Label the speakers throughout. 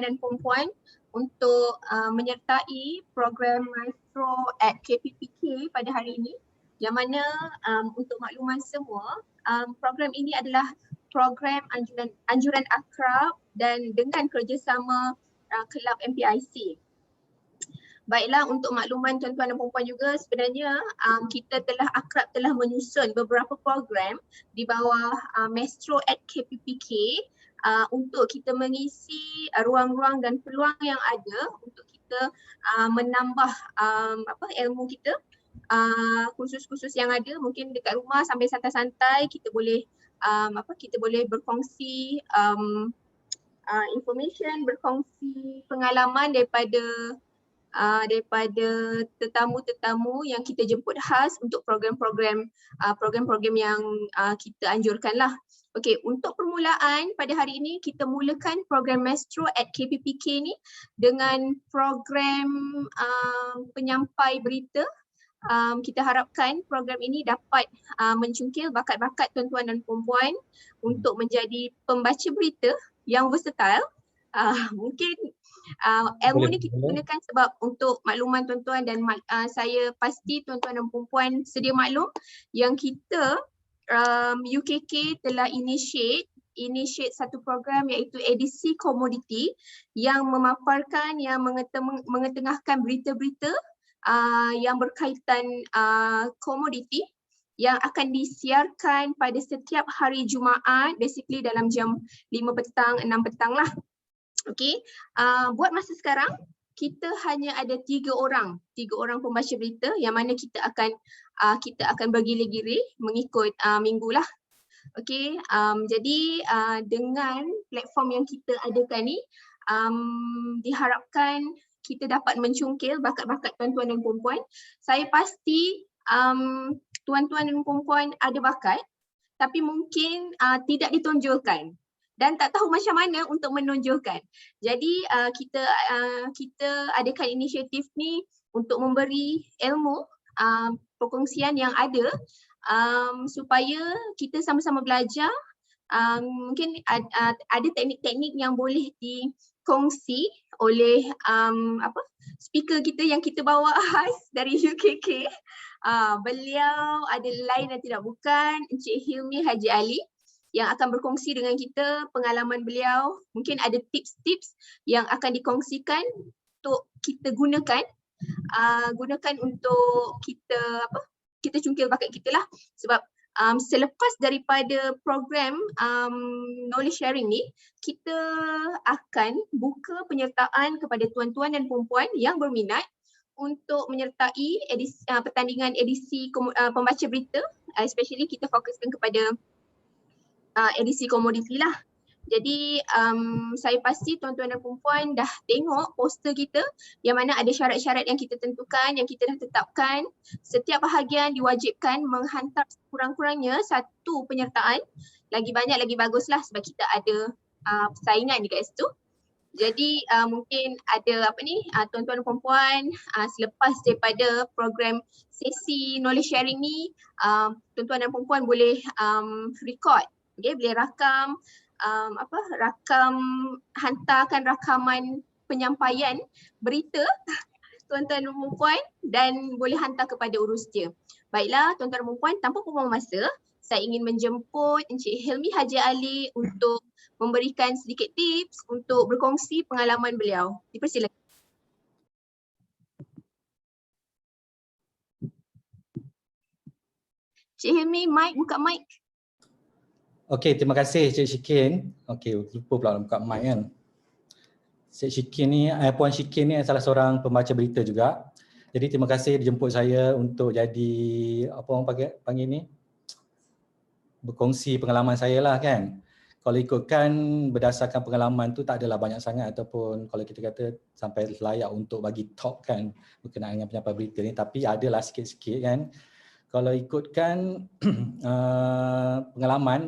Speaker 1: dan perempuan untuk menyertai program Maestro at KPPK pada hari ini, yang mana untuk makluman semua, program ini adalah program anjuran akrab dan dengan kerjasama kelab MPIC. Baiklah, untuk makluman tuan-tuan dan perempuan juga, sebenarnya kita telah menyusun beberapa program di bawah Maestro at KPPK untuk kita mengisi ruang-ruang dan peluang yang ada untuk kita menambah ilmu kita, kursus-kursus yang ada. Mungkin dekat rumah sambil santai-santai kita boleh berkongsi information, berkongsi pengalaman daripada tetamu-tetamu yang kita jemput khas untuk program-program yang kita anjurkan lah. Okey, untuk permulaan pada hari ini kita mulakan program Maestro at KPPK ni dengan program penyampai berita. Kita harapkan program ini dapat mencungkil bakat-bakat tuan-tuan dan perempuan untuk menjadi pembaca berita yang versatile. Mungkin ilmu ni kita gunakan sebab untuk makluman tuan-tuan dan saya pasti tuan-tuan dan perempuan sedia maklum yang kita UKK telah initiate satu program iaitu edisi komoditi yang memaparkan, yang mengetengahkan berita-berita yang berkaitan komoditi yang akan disiarkan pada setiap hari Jumaat, basically dalam jam 5 petang, 6 petang lah. Okey, buat masa sekarang kita hanya ada 3 orang pembaca berita yang mana kita akan bergilir-gilir mengikut minggu lah. Okey, jadi dengan platform yang kita adakan ni, diharapkan kita dapat mencungkil bakat-bakat tuan-tuan dan perempuan. Saya pasti tuan-tuan dan perempuan ada bakat tapi mungkin tidak ditonjolkan dan tak tahu macam mana untuk menonjolkan. Jadi kita adakan inisiatif ni untuk memberi ilmu, perkongsian yang ada supaya kita sama-sama belajar. Mungkin ada teknik-teknik yang boleh dikongsi oleh speaker kita yang kita bawa khas dari UKK. Beliau ada lain dan tidak bukan Encik Hilmi Haji Ali yang akan berkongsi dengan kita pengalaman beliau. Mungkin ada tips-tips yang akan dikongsikan untuk kita gunakan untuk kita cungkil bakat kita lah. Sebab selepas daripada program knowledge sharing ni, kita akan buka penyertaan kepada tuan-tuan dan perempuan yang berminat untuk menyertai pertandingan edisi pembaca berita, especially kita fokuskan kepada edisi komoditi lah. Jadi saya pasti tuan-tuan dan perempuan dah tengok poster kita yang mana ada syarat-syarat yang kita tentukan, yang kita dah tetapkan. Setiap bahagian diwajibkan menghantar kurang-kurangnya 1 penyertaan. Lagi banyak lagi baguslah sebab kita ada persaingan dekat situ. Jadi mungkin ada tuan-tuan dan perempuan selepas daripada program sesi knowledge sharing ni, tuan-tuan dan perempuan boleh record. Okay, boleh rakam hantarkan rakaman penyampaian berita tuan-tuan dan perempuan dan boleh hantar kepada urus dia. Baiklah tuan-tuan dan perempuan, tanpa buang masa, saya ingin menjemput Encik Hilmi Haji Ali untuk memberikan sedikit tips untuk berkongsi pengalaman beliau. Dipersilakan. Encik Hilmi, buka mic.
Speaker 2: Okey, terima kasih Cik Syikin. Okey, lupa pula buka mic kan. Cik Syikin ni, Puan Syikin ni salah seorang pembaca berita juga. Jadi terima kasih dijemput saya untuk jadi apa orang panggil ni? Berkongsi pengalaman saya lah kan. Kalau ikutkan berdasarkan pengalaman tu tak adalah banyak sangat ataupun kalau kita kata sampai layak untuk bagi talk kan berkenaan dengan penyampai berita ni, tapi adalah sikit-sikit kan. Kalau ikutkan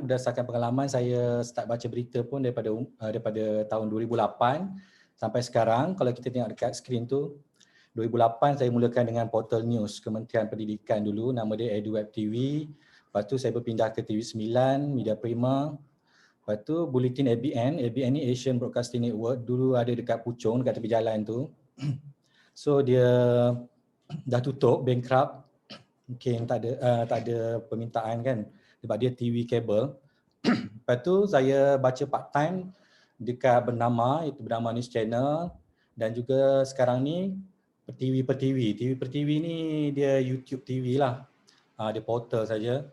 Speaker 2: berdasarkan pengalaman saya start baca berita pun daripada tahun 2008 sampai sekarang. Kalau kita tengok dekat skrin tu, 2008 saya mulakan dengan Portal News Kementerian Pendidikan dulu, nama dia EduWeb TV. Lepas tu saya berpindah ke TV9, Media Prima. Lepas tu Bulletin ABN ni Asian Broadcasting Network, dulu ada dekat Puchong, dekat tepi jalan tu. So dia dah tutup, bankrupt. Mungkin tak ada permintaan kan, sebab dia TV kabel. Lepas tu saya baca part time dekat Bernama, itu Bernama News Channel, dan juga sekarang ni TV per TV ni dia YouTube TV lah. Dia portal saja,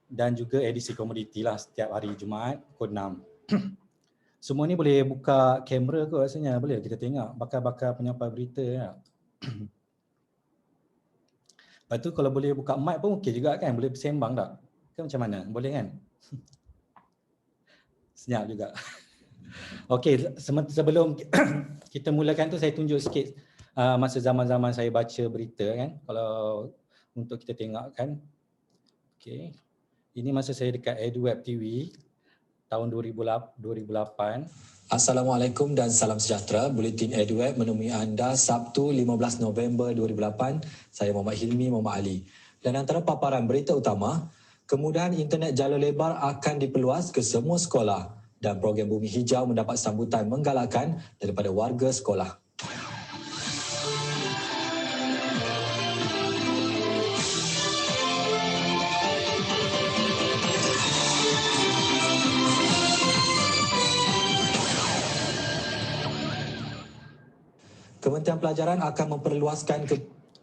Speaker 2: dan juga edisi komoditi lah setiap hari Jumaat pukul 6. Semua ni boleh buka kamera ke rasanya? Boleh kita tengok bakal-bakal penyampai berita ya. Lepas tu kalau boleh buka mic pun okey juga kan? Boleh bersembang tak? Ke macam mana? Boleh kan? Senyap juga. Okey, sebelum kita mulakan tu saya tunjuk sikit masa zaman-zaman saya baca berita kan. Kalau untuk kita tengok kan. Okey. Ini masa saya dekat EduWeb TV tahun 2008.
Speaker 3: Assalamualaikum dan salam sejahtera. Buletin EduWeb menemui anda Sabtu 15 November 2008. Saya Muhammad Hilmi Muhammad Ali. Dan antara paparan berita utama, kemudahan internet jalur lebar akan diperluas ke semua sekolah dan program Bumi Hijau mendapat sambutan menggalakkan daripada warga sekolah. Kementerian Pelajaran akan memperluaskan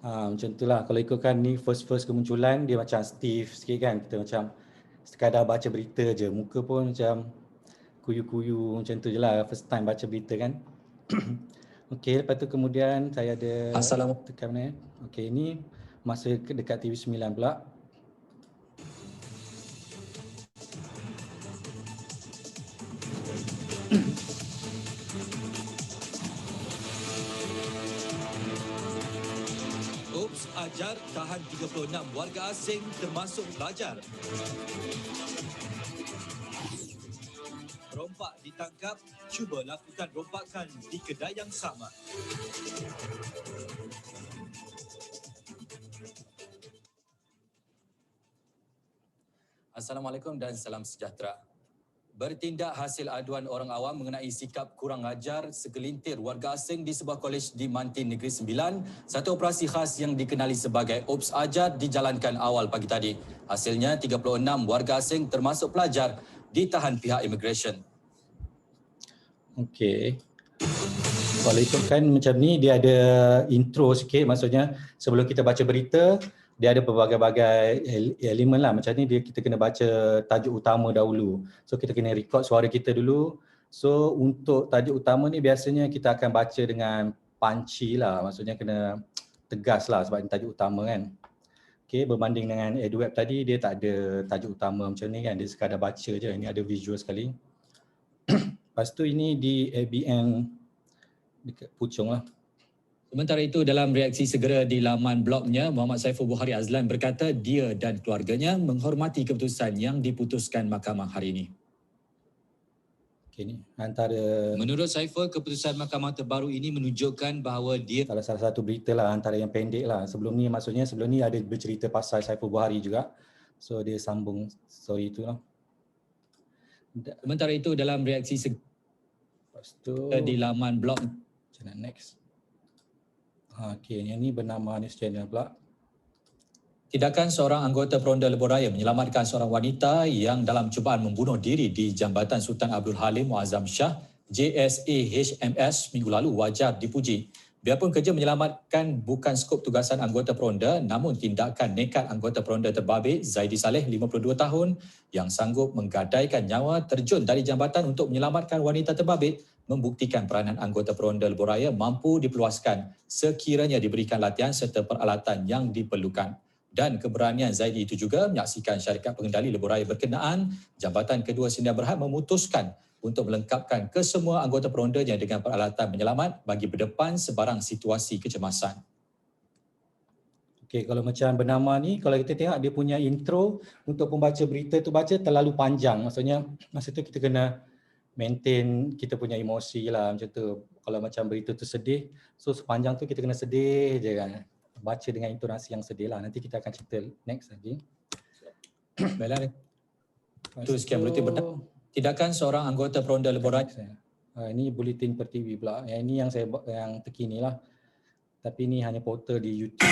Speaker 2: macam itulah, kalau ikutkan ni first kemunculan dia macam stiff sikit kan, kita macam sekadar baca berita je, muka pun macam kuyu-kuyu macam tu je lah first time baca berita kan. Okey, lepas tu kemudian saya ada tekan mana. Okey, ni masa dekat TV9 pula.
Speaker 3: Ajar tahan 36 warga asing termasuk pelajar. Rompak ditangkap, cuba lakukan rompakan di kedai yang sama. Assalamualaikum dan salam sejahtera. Bertindak hasil aduan orang awam mengenai sikap kurang ajar segelintir warga asing di sebuah kolej di Mantin Negeri Sembilan, satu operasi khas yang dikenali sebagai Ops Ajar dijalankan awal pagi tadi. Hasilnya 36 warga asing termasuk pelajar ditahan pihak imigresen.
Speaker 2: Okey. Kalau ikutkan macam ni dia ada intro sikit, maksudnya sebelum kita baca berita dia ada berbagai-bagai elemen lah. Macam ni kita kena baca tajuk utama dahulu. So kita kena record suara kita dulu. So untuk tajuk utama ni biasanya kita akan baca dengan punchy lah. Maksudnya kena tegas lah sebab ini tajuk utama kan. Okay, berbanding dengan EduWeb tadi dia tak ada tajuk utama macam ni kan. Dia sekadar baca je. Ini ada visual sekali. Lepas tu ini di ABN dekat Puchong lah.
Speaker 3: Sementara itu, dalam reaksi segera di laman blognya, Muhammad Saiful Buhari Azlan berkata dia dan keluarganya menghormati keputusan yang diputuskan mahkamah hari ini.
Speaker 2: Okay, ni antara...
Speaker 3: Menurut Saiful, keputusan mahkamah terbaru ini menunjukkan bahawa dia...
Speaker 2: Salah satu berita lah antara yang pendek lah. Sebelum ni ada bercerita pasal Saiful Buhari juga. So dia sambung story itu lah.
Speaker 3: Sementara itu, dalam reaksi segera di laman blog...
Speaker 2: Macam next. Okey, yang ni bernama News Channel pula.
Speaker 3: Tindakan seorang anggota Peronda Lebuh Raya menyelamatkan seorang wanita yang dalam cubaan membunuh diri di Jambatan Sultan Abdul Halim Muazzam Shah JSA HMS minggu lalu wajar dipuji. Biarpun kerja menyelamatkan bukan skop tugasan anggota Peronda, namun tindakan nekat anggota Peronda terbabit Zaidi Saleh 52 tahun yang sanggup menggadaikan nyawa terjun dari jambatan untuk menyelamatkan wanita terbabit membuktikan peranan anggota Peronda Lebuh Raya mampu diperluaskan sekiranya diberikan latihan serta peralatan yang diperlukan. Dan keberanian Zaidi itu juga menyaksikan syarikat pengendali Lebuh Raya berkenaan, Jambatan Kedua Sdn Bhd memutuskan untuk melengkapkan kesemua anggota perondanya dengan peralatan penyelamat bagi berdepan sebarang situasi kecemasan.
Speaker 2: Okey, kalau macam bernama ni, kalau kita tengok dia punya intro untuk pembaca berita tu baca terlalu panjang. Maksudnya masa tu kita kena maintain kita punya emosi lah macam tu. Kalau macam berita tu sedih, so sepanjang tu kita kena sedih je kan. Baca dengan intonasi yang sedih lah. Nanti kita akan cerita next lagi.
Speaker 3: Baiklah. Itu sekian berita Tidakkan seorang anggota Peronda Lebuh Raya
Speaker 2: ini Buletin Pertiwi pula. Yang ini yang saya yang terkini lah. Tapi ini hanya portal di YouTube.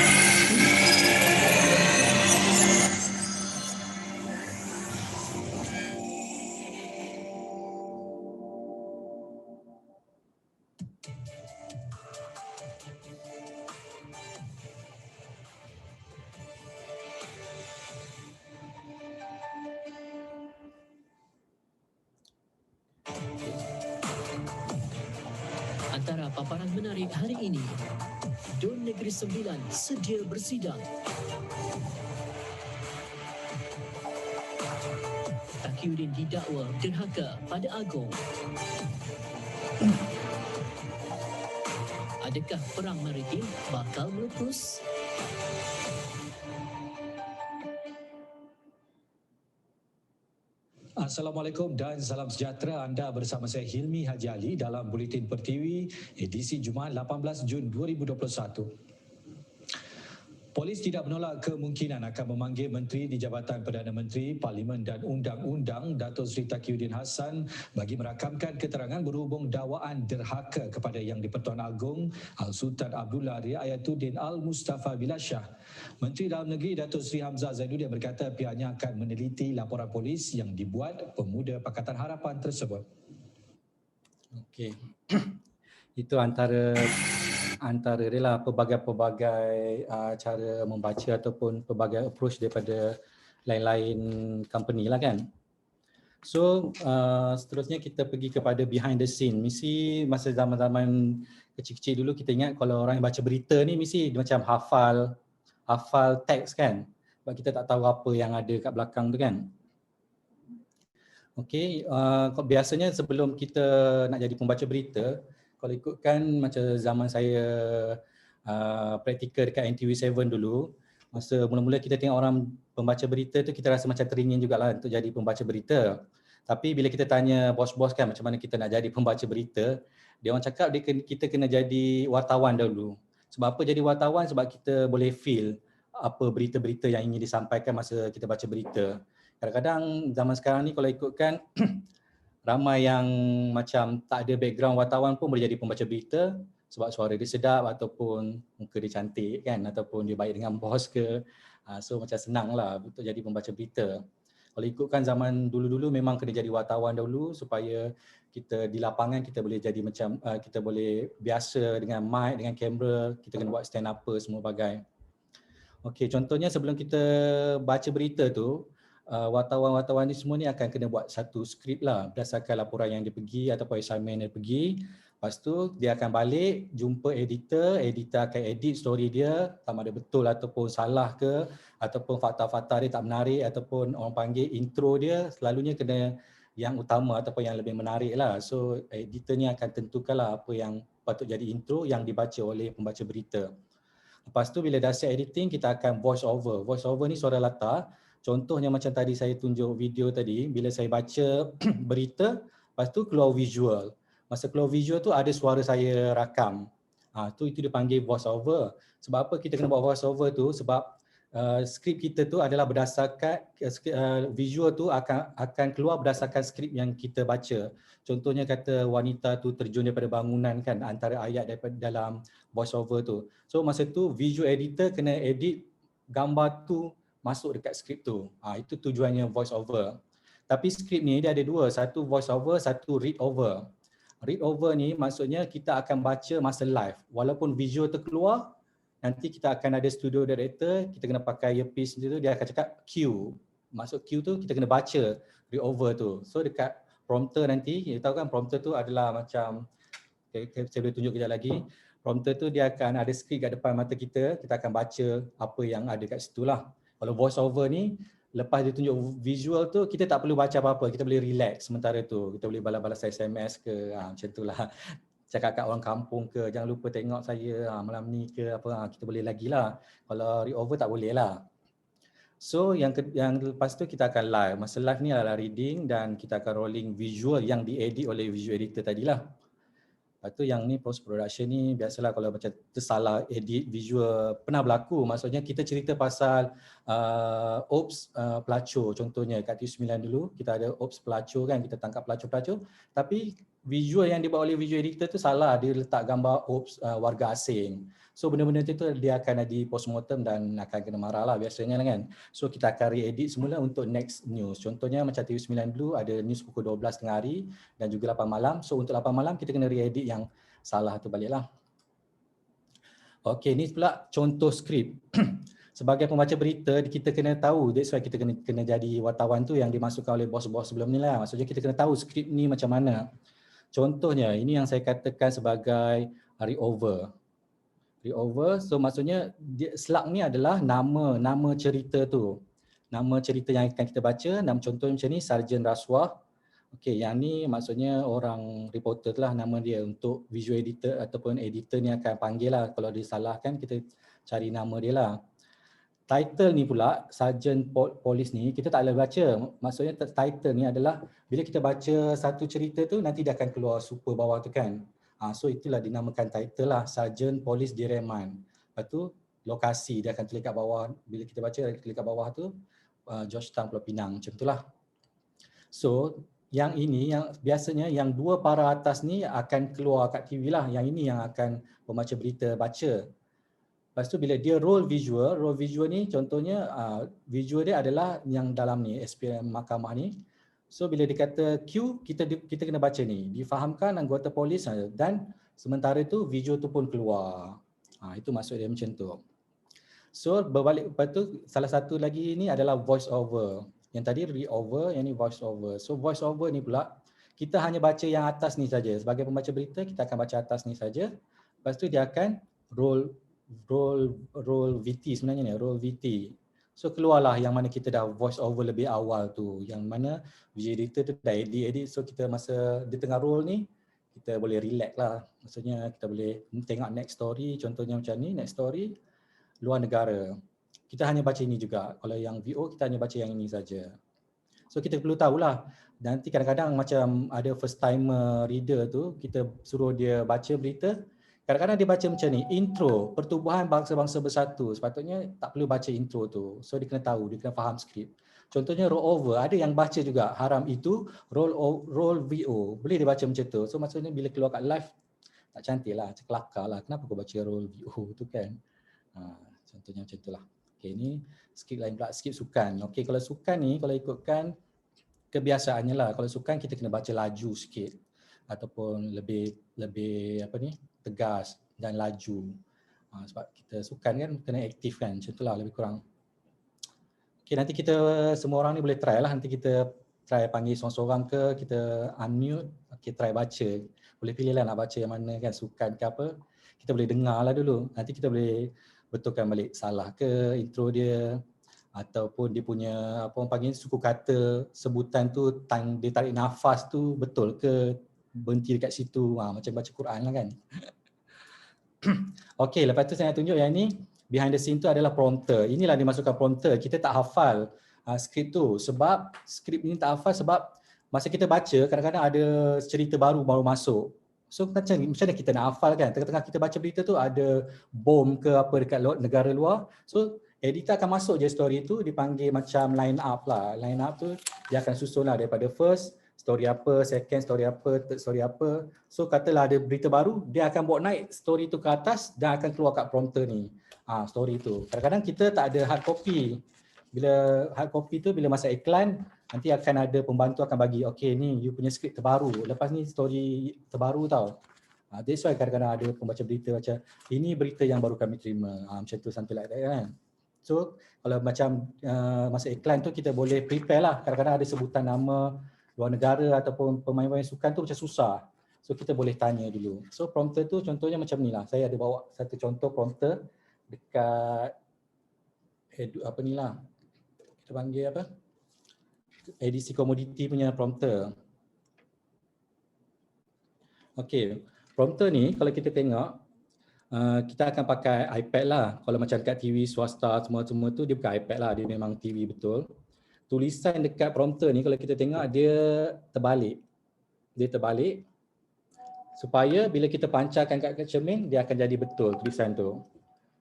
Speaker 4: Antara paparan menarik hari ini, Dun Negeri Sembilan sedia bersidang. Taqiyuddin didakwa derhaka pada Agong. Adakah perang maritim bakal meletus?
Speaker 3: Assalamualaikum dan salam sejahtera. Anda bersama saya Hilmi Haji Ali dalam Buletin Pertiwi edisi Jumaat 18 Jun 2021. Polis tidak menolak kemungkinan akan memanggil Menteri di Jabatan Perdana Menteri, Parlimen dan Undang-Undang Datuk Seri Taqiyuddin Hassan bagi merakamkan keterangan berhubung dakwaan derhaka kepada Yang di-Pertuan Agong Al-Sultan Abdullah Riayatuddin Al-Mustafa Billah Shah. Menteri Dalam Negeri Datuk Seri Hamzah Zainuddin berkata pihaknya akan meneliti laporan polis yang dibuat pemuda Pakatan Harapan tersebut.
Speaker 2: Okey. Itu antara dia lah pelbagai cara membaca ataupun pelbagai approach daripada lain-lain company lah kan. So seterusnya kita pergi kepada behind the scene. Mesti masa zaman-zaman kecil-kecil dulu kita ingat kalau orang yang baca berita ni mesti dia macam hafal teks kan. Sebab kita tak tahu apa yang ada kat belakang tu kan. Okey, biasanya sebelum kita nak jadi pembaca berita, kalau ikutkan macam zaman saya praktikal dekat NTV7 dulu, masa mula-mula kita tengok orang pembaca berita tu kita rasa macam teringin jugalah untuk jadi pembaca berita. Tapi bila kita tanya bos-bos kan macam mana kita nak jadi pembaca berita, dia orang cakap kita kena jadi wartawan dahulu. Sebab apa jadi wartawan? Sebab kita boleh feel apa berita-berita yang ingin disampaikan masa kita baca berita. Kadang-kadang zaman sekarang ni kalau ikutkan ramai yang macam tak ada background wartawan pun boleh jadi pembaca berita sebab suara dia sedap ataupun muka dia cantik kan ataupun dia baik dengan bos ke. So macam senang lah untuk jadi pembaca berita. Kalau ikutkan zaman dulu-dulu memang kena jadi wartawan dahulu supaya kita di lapangan kita boleh jadi macam kita boleh biasa dengan mic, dengan kamera, kita kena buat stand up semua bagai. Okey, contohnya sebelum kita baca berita tu, wartawan-wartawan ni semua ni akan kena buat satu skrip lah berdasarkan laporan yang dia pergi ataupun assignment dia pergi. Lepas tu dia akan balik jumpa editor akan edit story dia sama ada betul ataupun salah ke ataupun fakta-fakta dia tak menarik ataupun orang panggil intro dia selalunya kena yang utama ataupun yang lebih menarik lah. So editor ni akan tentukanlah apa yang patut jadi intro yang dibaca oleh pembaca berita. Lepas tu bila dah set editing kita akan voice over. Voice over ni suara latar. Contohnya macam tadi saya tunjuk video tadi, bila saya baca berita, lepas tu keluar visual. Masa keluar visual tu ada suara saya rakam. Itu dia panggil voice over. Sebab apa kita kena buat voice over tu? Sebab skrip kita tu adalah berdasarkan visual tu akan keluar berdasarkan skrip yang kita baca. Contohnya kata wanita tu terjun daripada bangunan kan antara ayat daripada dalam voice over tu. So masa tu visual editor kena edit gambar tu masuk dekat skrip tu. Itu tujuannya voice over. Tapi skrip ni dia ada dua, satu voice over, satu read over. Read over ni maksudnya kita akan baca masa live. Walaupun visual terkeluar, nanti kita akan ada studio director, kita kena pakai earpiece tu, dia akan cakap cue. Maksud cue tu kita kena baca read over tu. So dekat prompter nanti, kita tahu kan prompter tu adalah macam, saya boleh tunjuk kejap lagi. Prompter tu dia akan ada skrip kat depan mata kita akan baca apa yang ada kat situ lah. Kalau voice over ni, lepas dia tunjuk visual tu, kita tak perlu baca apa-apa, kita boleh relax sementara tu. Kita boleh balas-balas SMS ke, macam tu lah. Cakap kat orang kampung ke, jangan lupa tengok saya malam ni ke apa, kita boleh lagi lah. Kalau read over tak boleh lah. So yang lepas tu kita akan live. Masa live ni adalah reading dan kita akan rolling visual yang diedit oleh visual editor tadilah. Lepas tu yang ni post production ni biasalah kalau macam tersalah edit visual pernah berlaku. Maksudnya kita cerita pasal ops pelacur contohnya kat TV9 dulu kita ada ops pelacur kan, kita tangkap pelacur-pelacur tapi visual yang dibuat oleh visual editor tu salah, dia letak gambar ops warga asing. So benda-benda tu dia akan di postmortem dan akan kena marah lah biasanya lah kan. So kita akan re-edit semula untuk next news. Contohnya macam TV9 dulu ada news pukul 12 tengah hari dan juga 8 malam. So untuk 8 malam kita kena re-edit yang salah tu balik lah. Okey, ni pula contoh skrip. Sebagai pembaca berita kita kena tahu, that's why kita kena jadi wartawan tu yang dimasukkan oleh bos-bos sebelum ni lah. Maksudnya kita kena tahu skrip ni macam mana. Contohnya ini yang saya katakan sebagai read-over. Read-over, so maksudnya slug ni adalah nama cerita tu. Nama cerita yang akan kita baca, nama contohnya macam ni, Sarjan Rasuah. Okey, yang ni maksudnya orang reporter lah nama dia. Untuk visual editor ataupun editor ni akan panggil lah. Kalau dia salah kan kita cari nama dia lah. Title ni pula, Sarjan Polis ni kita tak boleh baca. Maksudnya title ni adalah bila kita baca satu cerita tu nanti dia akan keluar super bawah tu kan. So itulah dinamakan title lah, Sarjan Polis Direman. Lepas tu lokasi dia akan tulis kat bawah, bila kita baca dia tulis kat bawah tu Georgetown Pulau Pinang, macam itulah. So yang ini yang biasanya yang dua para atas ni akan keluar kat TV lah, yang ini yang akan pembaca berita baca. Lepas tu bila dia roll visual ni contohnya visual dia adalah yang dalam ni SPM mahkamah ni. So bila dia kata Q, kita kena baca ni, difahamkan anggota polis dan sementara itu video tu pun keluar. Itu maksud dia macam tu. So berbalik, lepas tu salah satu lagi ni adalah voice over. Yang tadi read over, yang ni voice over. So voice over ni pula kita hanya baca yang atas ni saja. Sebagai pembaca berita kita akan baca atas ni saja. Lepas tu dia akan roll VT sebenarnya ni, roll VT. So keluarlah yang mana kita dah voice over lebih awal tu, yang mana video editor tu dah edit, so kita masa di tengah roll ni kita boleh relax lah. Maksudnya kita boleh tengok next story, contohnya macam ni, next story luar negara. Kita hanya baca ini juga. Kalau yang VO kita hanya baca yang ini saja. So kita perlu tahulah. Nanti kadang-kadang macam ada first timer reader tu, kita suruh dia baca berita. Kadang-kadang dia baca macam ni, intro, pertubuhan bangsa-bangsa bersatu. Sepatutnya tak perlu baca intro tu. So dia kena tahu, dia kena faham skrip. Contohnya roll over, ada yang baca juga, haram itu, roll VO. Boleh dia baca macam tu. So maksudnya bila keluar kat live, tak cantik lah, kelakar lah. Kenapa kau baca roll VO tu kan? Contohnya macam itulah. Okay, ni skrip lain pula, skrip sukan. Okay, kalau sukan ni, kalau ikutkan kebiasaannya lah. Kalau sukan kita kena baca laju sikit. Ataupun lebih apa ni, tegas dan laju. Sebab kita sukan kan kena aktif kan, macam itulah lebih kurang. Okay, nanti kita semua orang ni boleh try lah, nanti kita try panggil seorang-seorang ke, kita unmute, okay, try baca. Boleh pilih lah nak baca yang mana kan, sukan ke apa, kita boleh dengar lah dulu. Nanti kita boleh betulkan balik salah ke intro dia, ataupun dia punya apa orang panggil suku kata sebutan tu, dia tarik nafas tu betul ke, berhenti dekat situ, macam baca Quran lah kan. Okey, lepas tu saya nak tunjuk yang ni, behind the scene tu adalah prompter. Inilah dimasukkan prompter. Kita tak hafal skrip tu, sebab skrip ni tak hafal sebab masa kita baca kadang-kadang ada cerita baru masuk. So macam mana kita nak hafal kan, tengah-tengah kita baca berita tu ada bom ke apa dekat negara luar. So editor akan masuk je story tu, dipanggil macam line up lah. Line up tu dia akan susun lah daripada first story apa, second story apa, third story apa. So katalah ada berita baru, dia akan bawa naik story tu ke atas dan akan keluar kat prompter ni. Story tu. Kadang-kadang kita tak ada hard copy. Bila hard copy tu, bila masa iklan, nanti akan ada pembantu akan bagi, okay ni you punya skrip terbaru, lepas ni story terbaru tau. That's why kadang-kadang ada pembaca berita macam, ini berita yang baru kami terima. Macam tu, something like that kan. So kalau macam masa iklan tu kita boleh prepare lah. Kadang-kadang ada sebutan nama luar negara ataupun pemain-pemain sukan tu macam susah. So kita boleh tanya dulu. So prompter tu contohnya macam ni lah. Saya ada bawa satu contoh prompter dekat apa ni lah. Kita panggil apa? Edisi komoditi punya prompter. Okey, prompter ni kalau kita tengok kita akan pakai iPad lah. Kalau macam dekat TV swasta semua tu dia bukan iPad lah, dia memang TV betul. Tulisan dekat prompter ni kalau kita tengok dia terbalik. Dia terbalik. supaya bila kita pancarkan kat cermin, dia akan jadi betul tulisan tu.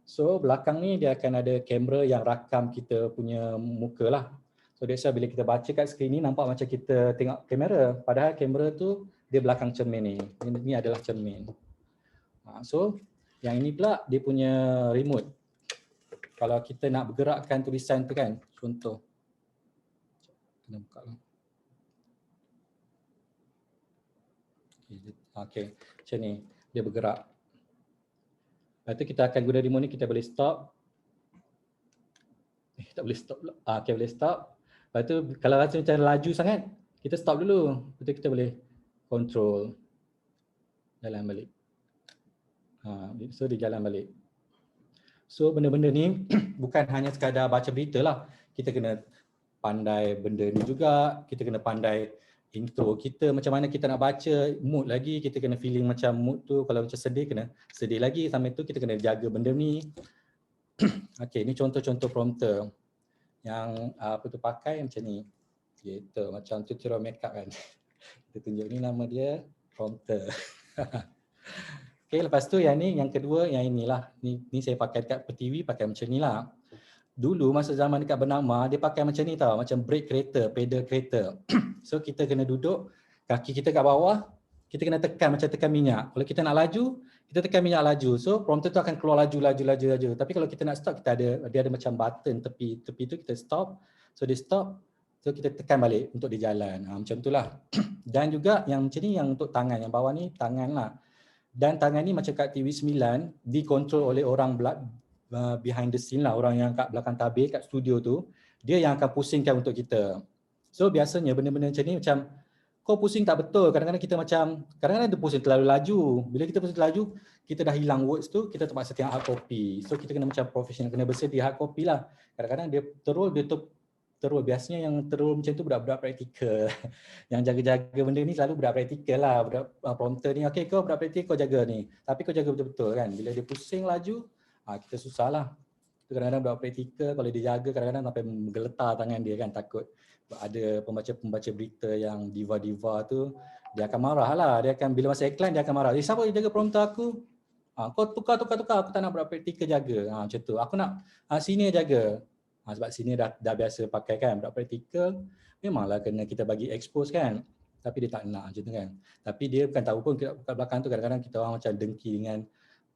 Speaker 2: So belakang ni dia akan ada kamera yang rakam kita punya muka lah. So that's why bila kita baca kat skrin ni nampak macam kita tengok kamera, padahal kamera tu dia belakang cermin ni. Ini adalah cermin. So yang ini pula dia punya remote. Kalau kita nak bergerakkan tulisan tu kan, contoh. Kena buka lah. Okay, macam ni. Dia bergerak. Lepas tu kita akan guna remote ni, kita boleh stop. Tak boleh stop pula. Okay, boleh stop. Lepas tu kalau rasa macam laju sangat, kita stop dulu. Lepas tu kita boleh control. Jalan balik. So dia jalan balik. So benda-benda ni bukan hanya sekadar baca berita lah. Kita kena pandai benda ni juga. Kita kena pandai intro kita, macam mana kita nak baca, mood lagi, kita kena feeling macam mood tu, kalau macam sedih kena sedih lagi, sampai tu kita kena jaga benda ni. Okay, ni contoh-contoh prompter yang apa tu pakai macam ni. Gitu, macam tutorial makeup kan. Kita tunjuk ni nama dia prompter. Okay, lepas tu yang ni, yang kedua, yang inilah. Ni saya pakai dekat PTV, pakai macam ni lah. Dulu masa zaman dekat Bernama, dia pakai macam ni tau, macam brake kereta, pedal kereta. So kita kena duduk, kaki kita kat bawah, kita kena tekan macam tekan minyak. Kalau kita nak laju, kita tekan minyak laju. So prompter tu akan keluar laju. Tapi kalau kita nak stop, dia ada macam button tepi tu, kita stop. So dia stop, so kita tekan balik untuk dia jalan. Macam tu lah. Dan juga yang macam ni yang untuk tangan, yang bawah ni tangan lah. Dan tangan ni macam kat TV9, dikontrol oleh orang behind the scene lah, orang yang kat belakang tabir kat studio tu, dia yang akan pusingkan untuk kita. So biasanya benda-benda macam ni macam kau pusing tak betul, kadang-kadang kita macam, kadang-kadang dia pusing terlalu laju. Bila kita pusing terlalu laju, kita dah hilang words tu, kita terpaksa tengok hard copy. So kita kena macam professional, kena bersedia hard copy lah. Kadang-kadang dia terus, biasanya yang terus macam tu budak-budak praktikal. Yang jaga-jaga benda ni selalu budak praktikal lah, budak prompter ni. Okay, kau budak praktikal, kau jaga ni. Tapi kau jaga betul-betul kan. Bila dia pusing laju, kita susah lah. Kadang-kadang budak praktikal, kalau dia jaga kadang-kadang sampai menggeletar tangan dia kan, takut ada pembaca berita yang diva-diva tu, dia akan marah lah. Dia akan, bila masa iklan dia akan marah. Siapa yang jaga prompter aku? Kau tukar, aku tak nak budak praktikal jaga. Macam tu. Aku nak senior jaga. Sebab senior dah biasa pakai kan, budak praktikal memanglah kena kita bagi expose kan. Tapi dia tak nak macam tu kan. Tapi dia bukan tahu pun kat belakang tu kadang-kadang kita orang macam dengki dengan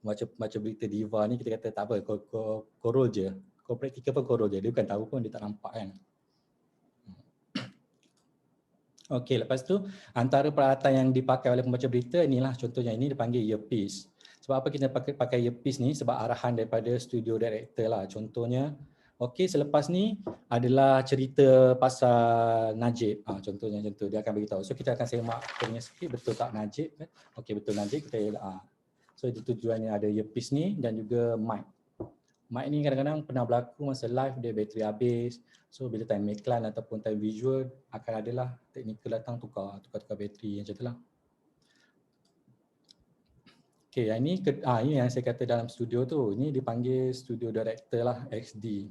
Speaker 2: macam berita diva ni, kita kata tak apa, kau roll je. Kau praktikal pun kau roll je. Dia bukan tahu pun, dia tak nampak kan. Okey, lepas tu antara peralatan yang dipakai oleh pembaca berita inilah contohnya, ini dipanggil earpiece. Sebab apa kita pakai earpiece ni? Sebab arahan daripada studio director lah. Contohnya, okey, selepas ni adalah cerita pasal Najib. Contohnya macam tu, dia akan beritahu. So kita akan semak punya skrip, betul tak Najib? Okey, betul Najib, kita so itu tujuannya ada earpiece ni dan juga mic. Mic ni kadang-kadang pernah berlaku masa live dia bateri habis. So bila time iklan ataupun time visual akan adalah teknikal datang tukar bateri macam itulah. Okey, ini yang saya kata dalam studio tu. Ini dipanggil studio director lah, XD.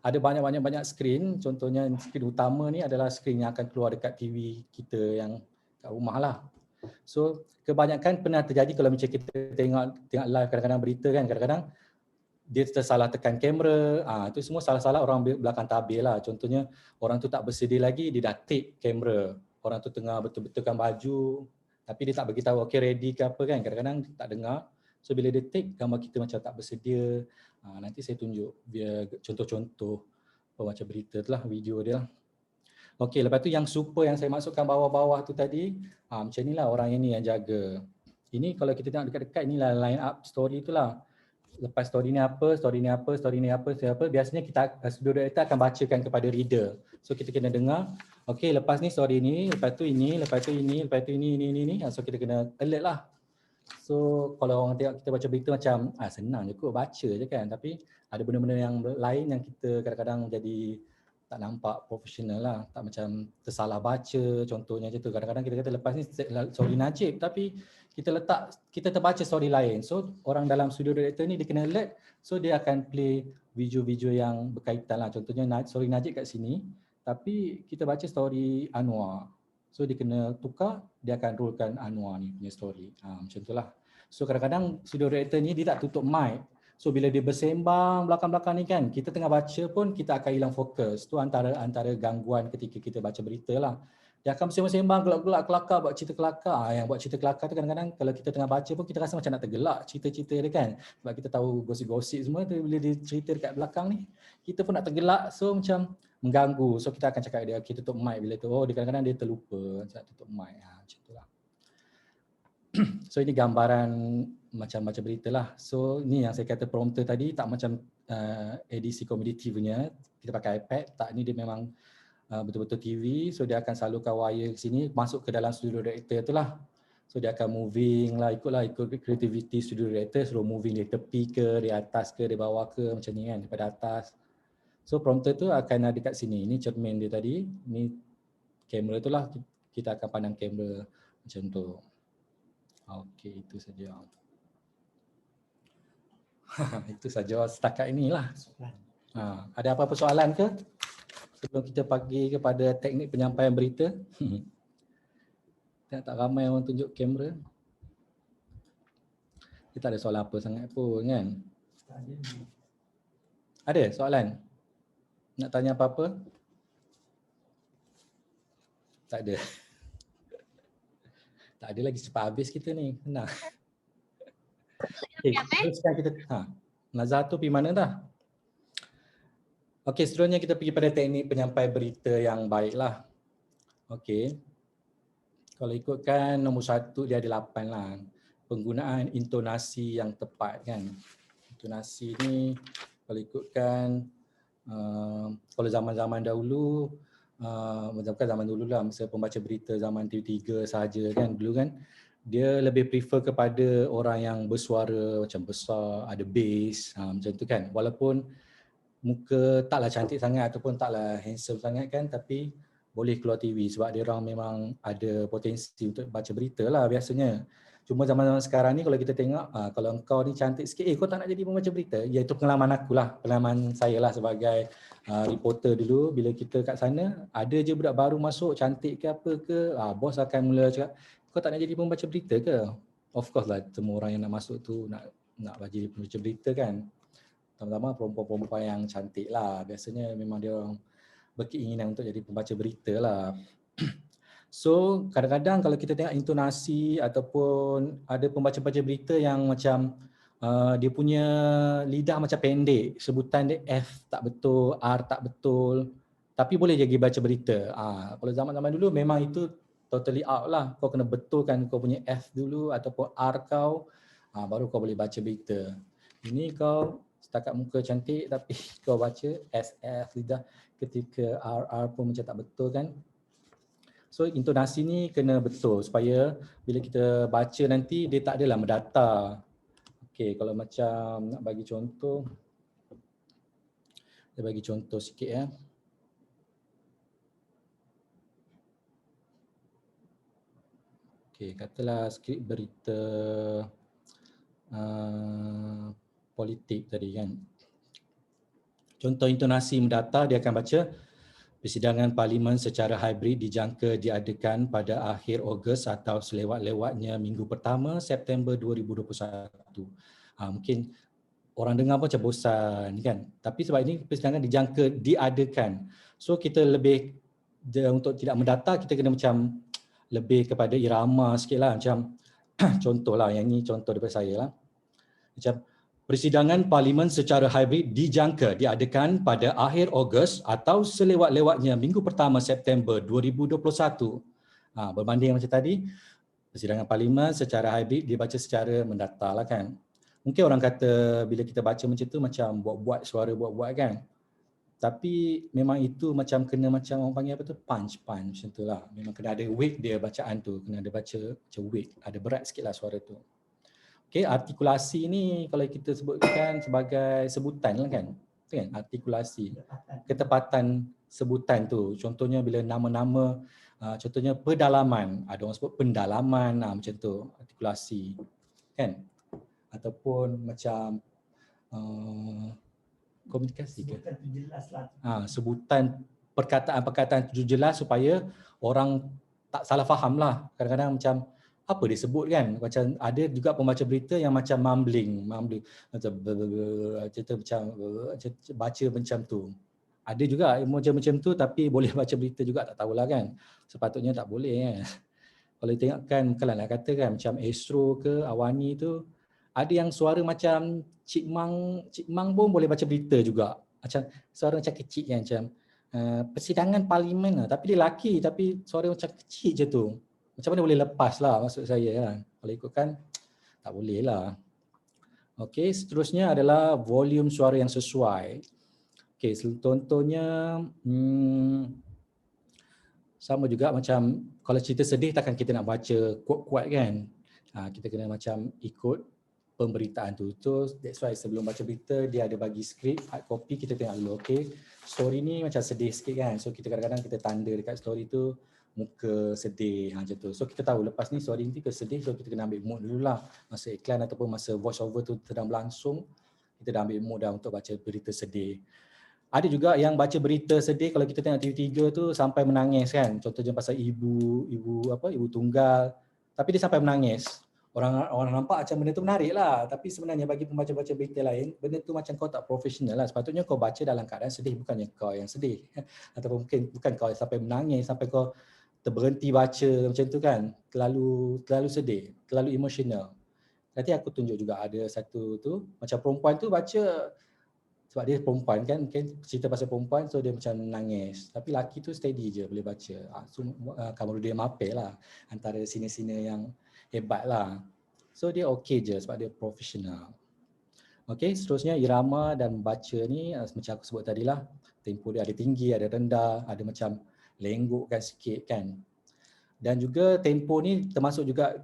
Speaker 2: Ada banyak skrin. Contohnya skrin utama ni adalah skrin yang akan keluar dekat TV kita yang kat rumah lah. So kebanyakan pernah terjadi kalau macam kita tengok live kadang-kadang berita kan, kadang-kadang dia tersalah tekan kamera, itu semua salah-salah orang belakang tabir lah. Contohnya orang tu tak bersedia lagi, dia dah take kamera. Orang tu tengah betul-betulkan baju, tapi dia tak beritahu okey ready ke apa kan, kadang-kadang tak dengar. So bila dia take gambar kita macam tak bersedia, nanti saya tunjuk biar contoh-contoh macam berita tu lah, video dia lah. Okey, lepas tu yang super yang saya masukkan bawah-bawah tu tadi, macam inilah orang ini yang jaga. Ini kalau kita tengok dekat-dekat, inilah line up story tu lah. Lepas story ni apa, biasanya kita studio director akan bacakan kepada reader. So kita kena dengar, okey lepas ni story ni, lepas tu ini, lepas tu ini. So kita kena alert lah. So kalau orang tengok kita baca berita macam senang je kot baca je kan, tapi ada benda-benda yang lain yang kita kadang-kadang jadi tak nampak profesional lah, tak macam tersalah baca contohnya macam tu. Kadang-kadang kita kata lepas ni story Najib tapi kita terbaca story lain. So orang dalam studio director ni dia kena alert, so dia akan play video-video yang berkaitan lah. Contohnya story Najib kat sini tapi kita baca story Anwar. So dia kena tukar, dia akan rollkan Anwar ni punya story. Macam itulah. So kadang-kadang studio director ni dia tak tutup mic. So bila dia bersembang belakang-belakang ni kan, kita tengah baca pun kita akan hilang fokus. Tu antara gangguan ketika kita baca berita lah. Dia akan bersembang-sembang, gelak-gelak, kelakar, buat cerita kelakar. Yang buat cerita kelakar tu kadang-kadang kalau kita tengah baca pun kita rasa macam nak tergelak cerita-cerita dia kan. Sebab kita tahu gosip-gosip semua tu, bila dia cerita dekat belakang ni, kita pun nak tergelak. So macam mengganggu. So kita akan cakap dia, kita tutup mic bila tu. Oh, dia kadang-kadang dia terlupa nak tutup mic. Macam tu lah. So ini gambaran macam baca berita lah. So ni yang saya kata prompter tadi tak macam edisi komoditi punya. Kita pakai iPad. Tak, ni dia memang betul-betul TV. So dia akan salurkan wire ke sini, masuk ke dalam studio director tu lah. So dia akan moving lah, ikut creativity studio director, suruh moving di tepi ke, di atas ke, di bawah ke, macam ni kan, daripada atas. So prompter tu akan ada kat sini. Ini cermin dia tadi. Ni kamera tu lah. Kita akan pandang kamera macam tu. Okey, itu saja. Itu saja setakat inilah. Ada apa-apa soalan ke? Sebelum kita pergi kepada teknik penyampaian berita. Tak ramai orang tunjuk kamera. Dia tak ada soalan apa sangat pun kan? Ada soalan? Nak tanya apa-apa? Tak ada. Tak ada lagi, cepat habis kita ni. Tenang. Okay, teruskan kita. Nazar tu pergi mana dah? Okey, seterusnya kita pergi pada teknik penyampai berita yang baiklah. Okey. Kalau ikutkan nombor 1 dia ada 8 lah. Penggunaan intonasi yang tepat kan. Intonasi ni kalau ikutkan kalau zaman-zaman dahulu, bukan zaman dulu lah, masa pembaca berita zaman TV3 sahaja kan dulu kan, dia lebih prefer kepada orang yang bersuara macam besar, ada bass, macam tu kan. Walaupun muka taklah cantik sangat ataupun taklah handsome sangat kan, tapi boleh keluar TV sebab dia orang memang ada potensi untuk baca berita lah biasanya. Cuma zaman-zaman sekarang ni kalau kita tengok, kalau engkau ni cantik sikit, kau tak nak jadi pembaca berita? Ya, itu pengalaman aku lah, pengalaman saya lah sebagai reporter dulu. Bila kita kat sana, ada je budak baru masuk, cantik ke apa ke, bos akan mula cakap, kau tak nak jadi pembaca berita ke? Of course lah, semua orang yang nak masuk tu nak jadi pembaca berita kan. Terutama perempuan-perempuan yang cantik lah. Biasanya memang dia orang berkeinginan untuk jadi pembaca berita lah. So kadang-kadang kalau kita tengok intonasi ataupun ada pembaca-pembaca berita yang macam dia punya lidah macam pendek, sebutan dia F tak betul, R tak betul, tapi boleh jadi baca berita. Kalau zaman-zaman dulu memang itu totally out lah. Kau kena betulkan kau punya F dulu ataupun R kau, baru kau boleh baca berita. Ini kau setakat muka cantik tapi kau baca SF lidah ketika RR pun macam tak betul kan. So intonasi ni kena betul supaya bila kita baca nanti dia tak adalah mendata. Okey, kalau macam nak bagi contoh, saya bagi contoh sikit ya. Okey, katalah skrip berita politik tadi kan. Contoh intonasi mendata dia akan baca, persidangan parlimen secara hybrid dijangka diadakan pada akhir Ogos atau selewat-lewatnya minggu pertama September 2021. Mungkin orang dengar pun macam bosan kan. Tapi sebab ini persidangan dijangka diadakan. So kita lebih untuk tidak mendata, kita kena macam lebih kepada irama sikit lah. Macam contoh lah, yang ini contoh daripada saya lah. Macam persidangan parlimen secara hybrid dijangka diadakan pada akhir Ogos atau selewat-lewatnya minggu pertama September 2021. Berbanding macam tadi, persidangan parlimen secara hybrid dibaca secara mendata lah kan. Mungkin orang kata bila kita baca macam tu macam buat-buat suara buat-buat kan. Tapi memang itu macam kena macam orang panggil apa tu, punch macam tu lah. Memang kena ada weight dia bacaan tu, kena ada baca macam weight, ada berat sikit lah suara tu. Okay, artikulasi ni kalau kita sebutkan sebagai sebutan lah kan, artikulasi, ketepatan sebutan tu. Contohnya bila nama-nama, contohnya pedalaman, ada orang sebut pendalaman, macam tu, artikulasi kan. Ataupun macam komunikasi ke? Sebutan tu jelas lah. Sebutan perkataan-perkataan tu jelas supaya orang tak salah faham lah. Kadang-kadang macam apa dia sebut kan, macam ada juga pembaca berita yang macam mumbling macam baca macam tu. Ada juga macam tu tapi boleh baca berita juga, tak tahulah kan. Sepatutnya tak boleh kan. Kalau tengokkan kalau nak katakan macam Astro ke Awani tu, ada yang suara macam Cik Mang pun boleh baca berita juga. Macam suara macam kecil kan, macam persidangan parlimen lah. Tapi dia lelaki tapi suara macam kecil je tu. Macam mana boleh lepas lah maksud saya kan. Kalau ikutkan tak boleh lah. Okey, seterusnya adalah volume suara yang sesuai. Okey, contohnya sama juga macam kalau cerita sedih takkan kita nak baca kuat-kuat kan. Kita kena macam ikut pemberitaan tu. That's why sebelum baca berita dia ada bagi skrip, hard copy, kita tengok dulu. Okay, story ni macam sedih sikit kan. So kita kadang-kadang kita tanda dekat story tu muka sedih macam tu. So kita tahu lepas ni story ni ke sedih, so kita kena ambil mood dululah. Masa iklan ataupun masa voice over tu sedang berlangsung, kita dah ambil mood dah untuk baca berita sedih. Ada juga yang baca berita sedih kalau kita tengok TV3 tu sampai menangis kan. Contohnya pasal ibu tunggal, tapi dia sampai menangis. Orang nampak macam benda tu menarik lah, tapi sebenarnya bagi pembaca-baca berita lain, benda tu macam kau tak profesional lah. Sepatutnya kau baca dalam keadaan sedih, bukannya kau yang sedih. Ataupun mungkin bukan kau sampai menangis, sampai kau terberhenti baca macam tu kan. Terlalu sedih, terlalu emosional. Nanti aku tunjuk juga ada satu tu, macam perempuan tu baca sebab dia perempuan kan, cerita pasal perempuan so dia macam nangis. Tapi lelaki tu steady je boleh baca. Kamarudin Mapel lah antara senior-senior yang hebat lah. So dia okey je sebab dia profesional. Okey, seterusnya irama dan baca ni macam aku sebut tadi lah. Tempo dia ada tinggi, ada rendah, ada macam lenggokkan sikit kan. Dan juga tempo ni termasuk juga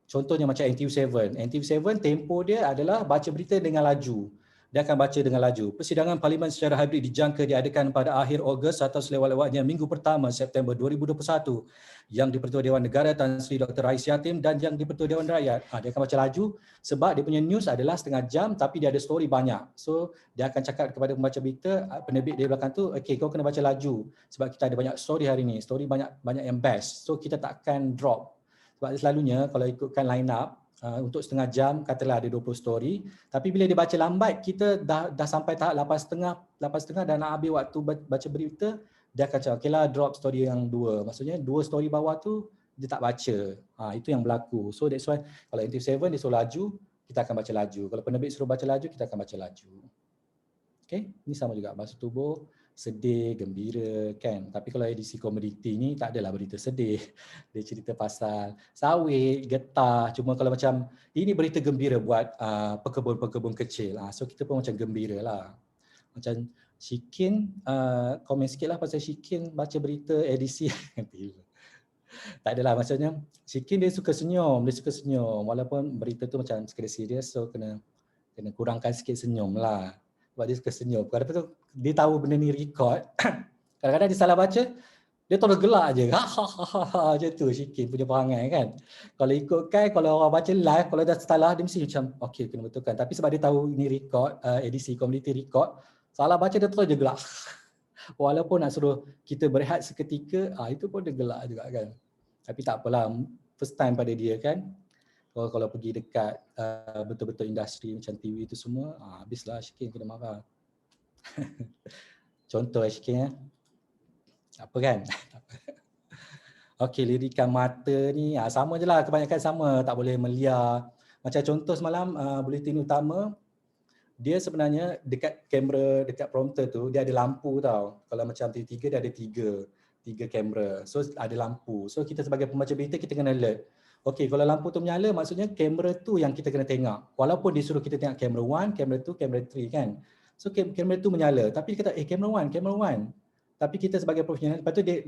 Speaker 2: contohnya macam NTV7. NTV7 tempo dia adalah baca berita dengan laju. Dia akan baca dengan laju. Persidangan Parlimen secara hybrid dijangka diadakan pada akhir Ogos atau selewat-lewatnya minggu pertama September 2021 yang di-Pertua Dewan Negara Tan Sri Dr. Rais Yatim dan yang di-Pertua Dewan Rakyat. Dia akan baca laju sebab dia punya news adalah setengah jam tapi dia ada story banyak. So dia akan cakap kepada pembaca berita, penerbit di belakang tu, okay, kau kena baca laju sebab kita ada banyak story hari ni. Story banyak yang best. So kita takkan drop. Sebab selalunya kalau ikutkan line up, untuk setengah jam katalah ada 20 story, tapi bila dia baca lambat kita dah sampai tahap 8.5 dan nak habis waktu baca berita, dia akan cakap okeylah drop story yang 2. Maksudnya 2 story bawah tu dia tak baca. Itu yang berlaku. So that's why kalau NTV7 dia suruh laju, kita akan baca laju. Kalau penerbit suruh baca laju, kita akan baca laju. Okay, ini sama juga bahasa tubuh, sedih, gembira kan. Tapi kalau edisi komoditi ni tak adalah berita sedih. Dia cerita pasal sawit, getah. Cuma kalau macam ini berita gembira buat pekebun-pekebun kecil. So kita pun macam gembira lah. Macam Shikin, komen sikit lah pasal Shikin baca berita edisi. Tak adalah, maksudnya Shikin dia suka senyum. Walaupun berita tu macam sekadar serius, so kena kurangkan sikit senyum lah. Sebab dia suka senyum. Lepas tu dia tahu benda ni record. Kadang-kadang dia salah baca, dia terus gelak je. Macam tu Shikin punya perangai kan. Kalau ikutkan, kalau orang baca live, kalau dah salah dia mesti macam okey kena betulkan. Tapi sebab dia tahu ini record, edisi community record, salah baca dia terus je gelak. Walaupun nak suruh kita berehat seketika, itu pun dia gelak juga kan. Tapi tak apalah, first time pada dia kan. Kalau pergi dekat betul-betul industri macam TV itu semua, habislah Shikin kena marah. Contoh Shikin apa kan? Okey, lirikan mata ni sama je lah, kebanyakan sama, tak boleh meliar. Macam contoh semalam bulletin utama, dia sebenarnya dekat kamera, dekat prompter tu dia ada lampu tau. Kalau macam TV3 dia ada tiga kamera. So ada lampu. So kita sebagai pembaca berita kita kena alert. Okey, kalau lampu tu menyala maksudnya kamera tu yang kita kena tengok. Walaupun dia suruh kita tengok kamera 1, kamera 2, kamera 3 kan. So kamera tu menyala tapi dia kata kamera 1. Tapi kita sebagai profesional, lepas tu dia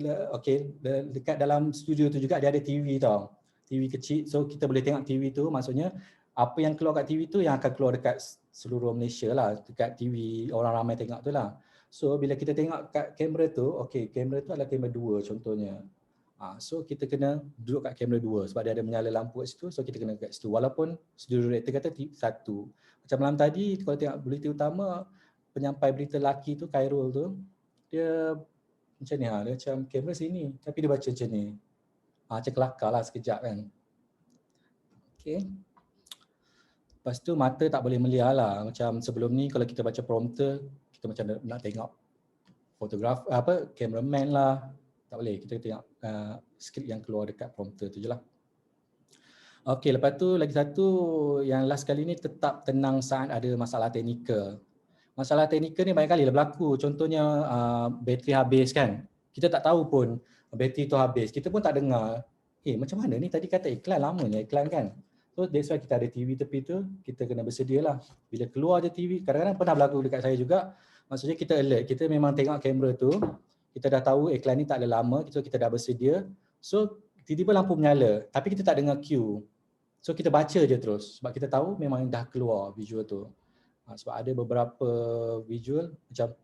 Speaker 2: dekat dalam studio tu juga dia ada TV tau. TV kecil, so kita boleh tengok TV tu, maksudnya apa yang keluar kat TV tu yang akan keluar dekat seluruh Malaysia lah, dekat TV orang ramai tengok tu lah. So bila kita tengok kat kamera tu, okey kamera tu adalah kamera 2 contohnya. So kita kena duduk kat kamera 2 sebab dia ada menyala lampu kat situ, so kita kena kat situ. Walaupun studio director kata 1. Macam malam tadi kalau tengok berita utama, penyampai berita lelaki tu Khairul tu, dia macam ni dia macam kamera sini tapi dia baca macam ni. Macam kelakar lah sekejap kan. Okay. Lepas tu mata tak boleh melihat lah. Macam sebelum ni kalau kita baca prompter, kita macam nak tengok fotograf, cameraman lah. Tak boleh, kita tengok skrip yang keluar dekat prompter tu je lah. Okay, lepas tu lagi satu yang last kali ni, tetap tenang saat ada masalah teknikal. Masalah teknikal ni banyak kali lah berlaku. Contohnya bateri habis kan. Kita tak tahu pun bateri tu habis. Kita pun tak dengar. Macam mana ni tadi kata iklan, lamanya iklan kan. So that's why kita ada TV tepi tu, kita kena bersedia lah. Bila keluar je TV, kadang-kadang pernah berlaku dekat saya juga. Maksudnya kita alert, kita memang tengok kamera tu, kita dah tahu iklan ni tak ada lama, so kita dah bersedia. So tiba-tiba lampu menyala, tapi kita tak dengar cue. So kita baca je terus, sebab kita tahu memang dah keluar visual tu. Sebab ada beberapa visual macam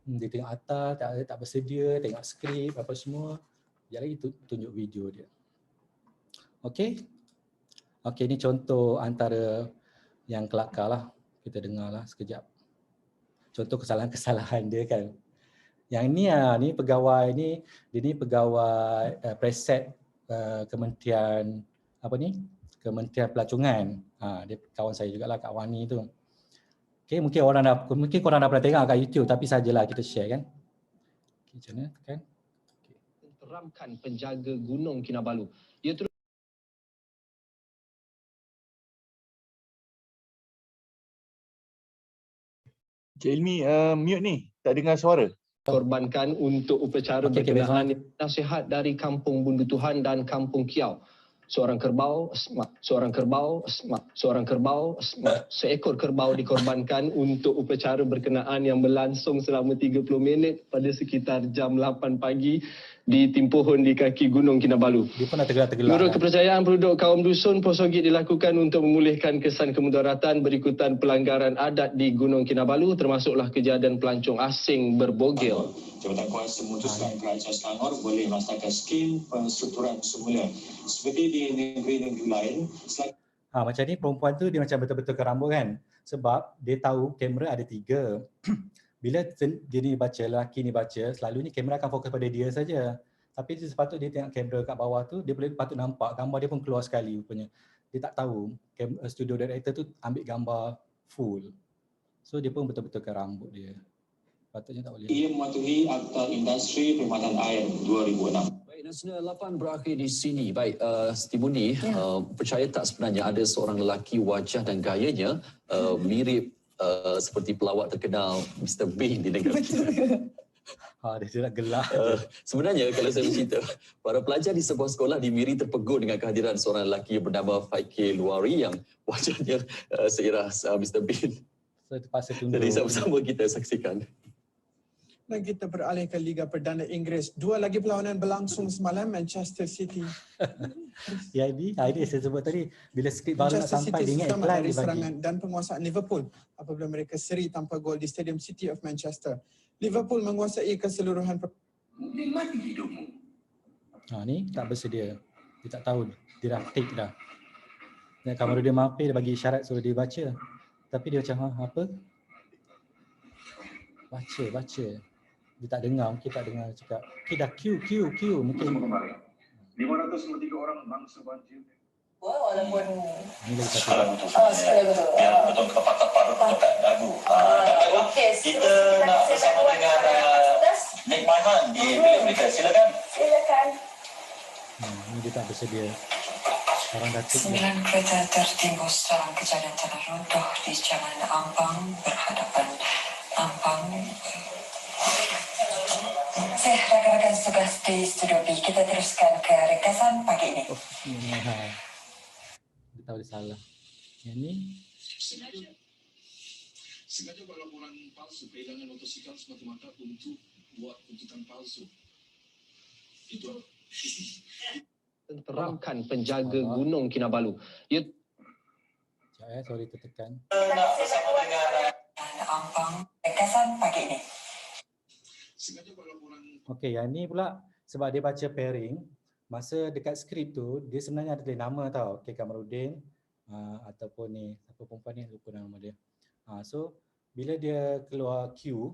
Speaker 2: dia tengok atas, tak bersedia, tengok skrip apa semua. Sekejap lagi tunjuk video dia. Okay. Okay, ni contoh antara yang kelakar lah. Kita dengar lah sekejap. Contoh kesalahan-kesalahan dia kan. Yang ni ni pegawai ni, dia ni pegawai preset Kementerian Kementerian Pelancungan. Dia kawan saya jugalah, Kak Wani tu. Okay, mungkin korang dah pernah tengok kat YouTube, tapi sajalah kita share kan. Okay, macam mana kan?
Speaker 5: Teramkan penjaga Gunung Kinabalu. Ia terus
Speaker 6: Cik Ilmi mute ni, tak dengar suara.
Speaker 5: korbankan untuk upacara berkenaan nasihat dari Kampung Bundu Tuhan dan Kampung Kiau. Seorang kerbau, seorang kerbau, seorang kerbau, seekor kerbau dikorbankan untuk upacara berkenaan yang berlangsung selama 30 minit pada sekitar jam 8 pagi di Timpohon di kaki Gunung Kinabalu.
Speaker 2: Dia pun dah tergelak-tergelak.
Speaker 5: Menurut kepercayaan penduduk kaum dusun, Posogit dilakukan untuk memulihkan kesan kemudaratan berikutan pelanggaran adat di Gunung Kinabalu, termasuklah kejadian pelancong asing berbogel.
Speaker 7: Jabatan Kuasa memutuskan Kerajaan Selangor boleh melaksanakan skim penstrukturan semula. Seperti di negeri-negeri lain.
Speaker 2: Macam ni perempuan tu dia macam betul-betul ke rambut kan. Sebab dia tahu kamera ada 3. Bila dia ni baca, lelaki ni baca, selalunya kamera akan fokus pada dia saja. Tapi sepatutnya dia tengok kamera kat bawah tu, dia boleh patut nampak gambar dia pun keluar sekali rupanya. Dia tak tahu studio director tu ambil gambar full. So dia pun betul-betul ke rambut dia. Patutnya tak boleh.
Speaker 7: Ia mematuhi Akta Industri Perkhidmatan Air 2006.
Speaker 8: Baik, Nasional 8 berakhir di sini. Baik, Siti Buni, percaya tak sebenarnya ada seorang lelaki wajah dan gayanya mirip seperti pelawak terkenal Mr. Bean di negara kita.
Speaker 2: Dia nak gelak.
Speaker 8: Sebenarnya kalau saya bercerita, para pelajar di sebuah sekolah di Miri terpegun dengan kehadiran seorang lelaki yang bernama Faikil Luari yang wajahnya seirah Mr. Bean.
Speaker 2: So terpaksa tunduk.
Speaker 8: Jadi sama-sama kita saksikan.
Speaker 9: Dan kita beralih ke Liga Perdana Inggeris. 2 lagi perlawanan berlangsung semalam. Manchester City.
Speaker 2: ini saya sebut tadi. Bila skrip baru nak sampai, dia ingat iklan
Speaker 9: dari
Speaker 2: dia bagi.
Speaker 9: serangan dan penguasaan Liverpool apabila mereka seri tanpa gol di Stadium City of Manchester. Liverpool menguasai keseluruhan.
Speaker 7: Mungkin mati hidupmu.
Speaker 2: Ni tak bersedia. Dia tak tahu. Dia dah take dah. Dan kamera dia mampir, dia bagi isyarat suruh dia baca. Tapi dia macam, apa? Baca. Dia tak dengar, mungkin tak dengar cakap. Okay, dah Q. Mungkin
Speaker 7: 593 orang bangsa banjir.
Speaker 10: Walaupun
Speaker 2: ini lagi satu.
Speaker 10: sekali betul.
Speaker 7: Yang betul kepak-kepak dekat dagu.
Speaker 10: Okey,
Speaker 7: Kita nak bersama dengan Nick Maiman di bilik berita. Silakan.
Speaker 2: Ini dia tak bersedia. Orang dah take.
Speaker 10: 9 kereta tertimbus dalam kejadian tanah runtuh di Jalan Ampang berhadapan Ampang. Saya rakan-rakan tugas di Studio B. Kita teruskan ke ringkasan pagi ini.
Speaker 2: Dia tahu dia salah. Yang ni
Speaker 7: Sengaja buat laporan palsu kehilangan motosikal semata-mata untuk buat tuntutan palsu. Itu
Speaker 5: Teramkan penjaga Gunung Kinabalu. Ia
Speaker 2: sorry tertekan.
Speaker 7: nak bersama dengan
Speaker 10: Ampang, ringkasan pagi ini.
Speaker 7: sengaja buat laporan.
Speaker 2: Okey, yang ni pula sebab dia baca pairing, masa dekat skrip tu dia sebenarnya ada tulis nama tau. Okey, Kamarudin ataupun ni siapa perempuan ni lupa nama dia. So bila dia keluar Q,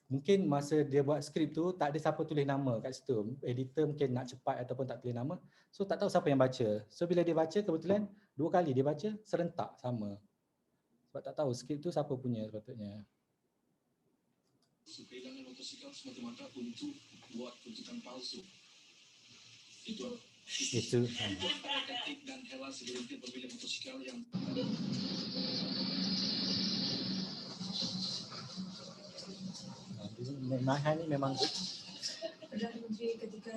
Speaker 2: mungkin masa dia buat skrip tu tak ada siapa tulis nama kat situ. Editor mungkin nak cepat ataupun tak tulis nama. So tak tahu siapa yang baca. So bila dia baca kebetulan 2 kali dia baca serentak sama. Sebab tak tahu skrip tu siapa punya sepatutnya.
Speaker 7: Pegangan motosikal semata-mata untuk buat kejutan palsu. Itu etik dan hela segelintir pemilik motosikal yang
Speaker 2: Mahan ni memang
Speaker 10: Perdana Menteri ketika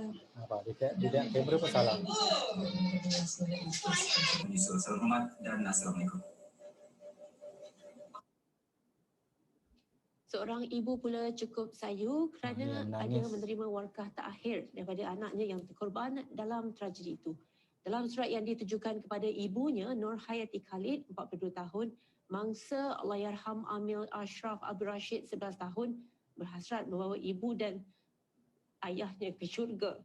Speaker 2: dia kamera pun salah.
Speaker 11: Selamat hormat dan Assalamualaikum.
Speaker 12: Seorang ibu pula cukup sayu kerana ada menerima warkah terakhir daripada anaknya yang terkorban dalam tragedi itu. Dalam surat yang ditujukan kepada ibunya, Nur Hayati Khalid, 42 tahun, mangsa Allahyarham Amil Ashraf Abdul Rashid, 11 tahun, berhasrat membawa ibu dan ayahnya ke syurga.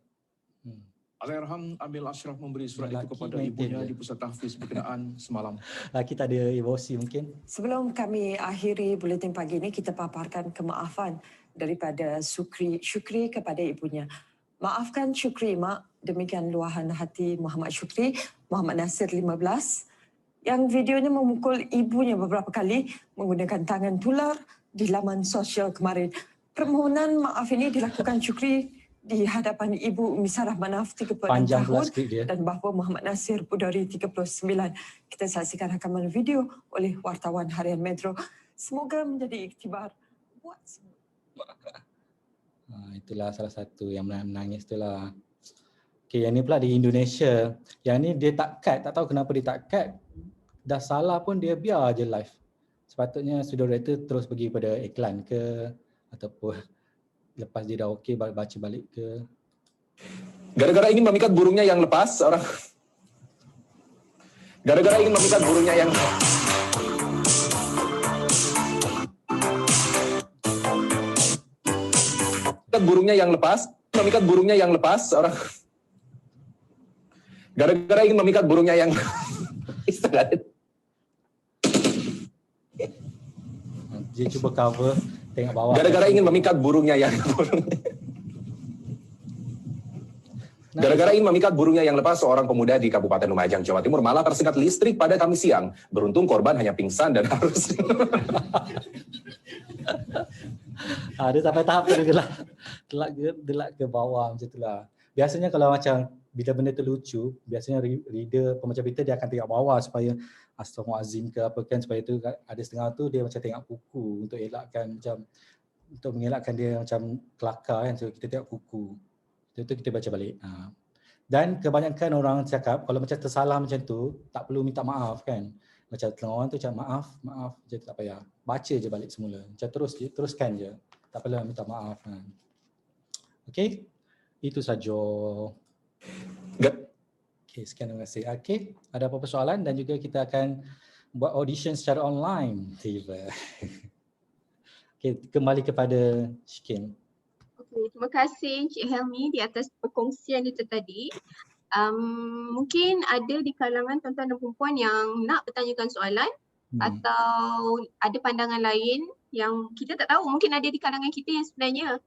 Speaker 13: Allahyarham Amil Ashraf memberi surat itu kepada ibunya di pusat tahfiz berkenaan semalam.
Speaker 2: Laki tak ada emosi mungkin.
Speaker 10: Sebelum kami akhiri buletin pagi ini, kita paparkan kemaafan daripada Syukri kepada ibunya. Maafkan Syukri, Mak. Demikian luahan hati Muhammad Syukri, Muhammad Nasir 15, yang videonya memukul ibunya beberapa kali menggunakan tangan tular di laman sosial kemarin. Permohonan maaf ini dilakukan Syukri di hadapan Ibu Umi Sarah Manaf 36 tahun dan bapa Muhammad Nasir Budari 39. Kita saksikan rakaman video oleh wartawan Harian Metro. Semoga menjadi iktibar buat semua.
Speaker 2: Itulah salah satu yang menangis itulah. Okey, yang ni pula di Indonesia. Yang ni dia tak cut, tak tahu kenapa dia tak cut. Dah salah pun dia biar je live. Sepatutnya studio director terus pergi pada iklan ke ataupun lepas dia dah okey baca balik ke.
Speaker 14: Gara-gara ingin memikat burungnya yang lepas, Gara-gara ingin memikat burungnya yang memikat burungnya yang lepas, Gara-gara ingin memikat burungnya yang
Speaker 2: Dia cuba cover tengok bawah.
Speaker 14: Gara-gara ingin memikat burungnya yang Gara-gara ingin memikat burungnya yang lepas, seorang pemuda di Kabupaten Lumajang, Jawa Timur malah tersengat listrik pada Kamis siang. Beruntung korban hanya pingsan dan harus
Speaker 2: Dia sampai tahap tu dia gelak ke bawah macam itulah. Biasanya kalau macam bila benda tu lucu, biasanya reader pembaca berita dia akan tengok bawah supaya Astaghfirullahalazim ke apa kan, supaya tu ada setengah tu dia macam tengok kuku untuk mengelakkan dia macam kelakar kan, so kita tengok kuku. Itu kita baca balik. Dan kebanyakan orang cakap kalau macam tersalah macam tu tak perlu minta maaf kan. Macam orang tu cakap maaf je, tak payah. Baca je balik semula. Macam teruskan je. Tak perlu minta maaf kan. Okey. Itu saja. Okay, sekian, terima kasih. Okay, ada apa-apa soalan dan juga kita akan buat audition secara online. Tiba. Okay, kembali kepada Shikin.
Speaker 1: Okay, terima kasih Encik Helmi di atas perkongsian itu tadi. Mungkin ada di kalangan tuan-tuan dan perempuan yang nak bertanyakan soalan atau ada pandangan lain yang kita tak tahu. Mungkin ada di kalangan kita yang sebenarnya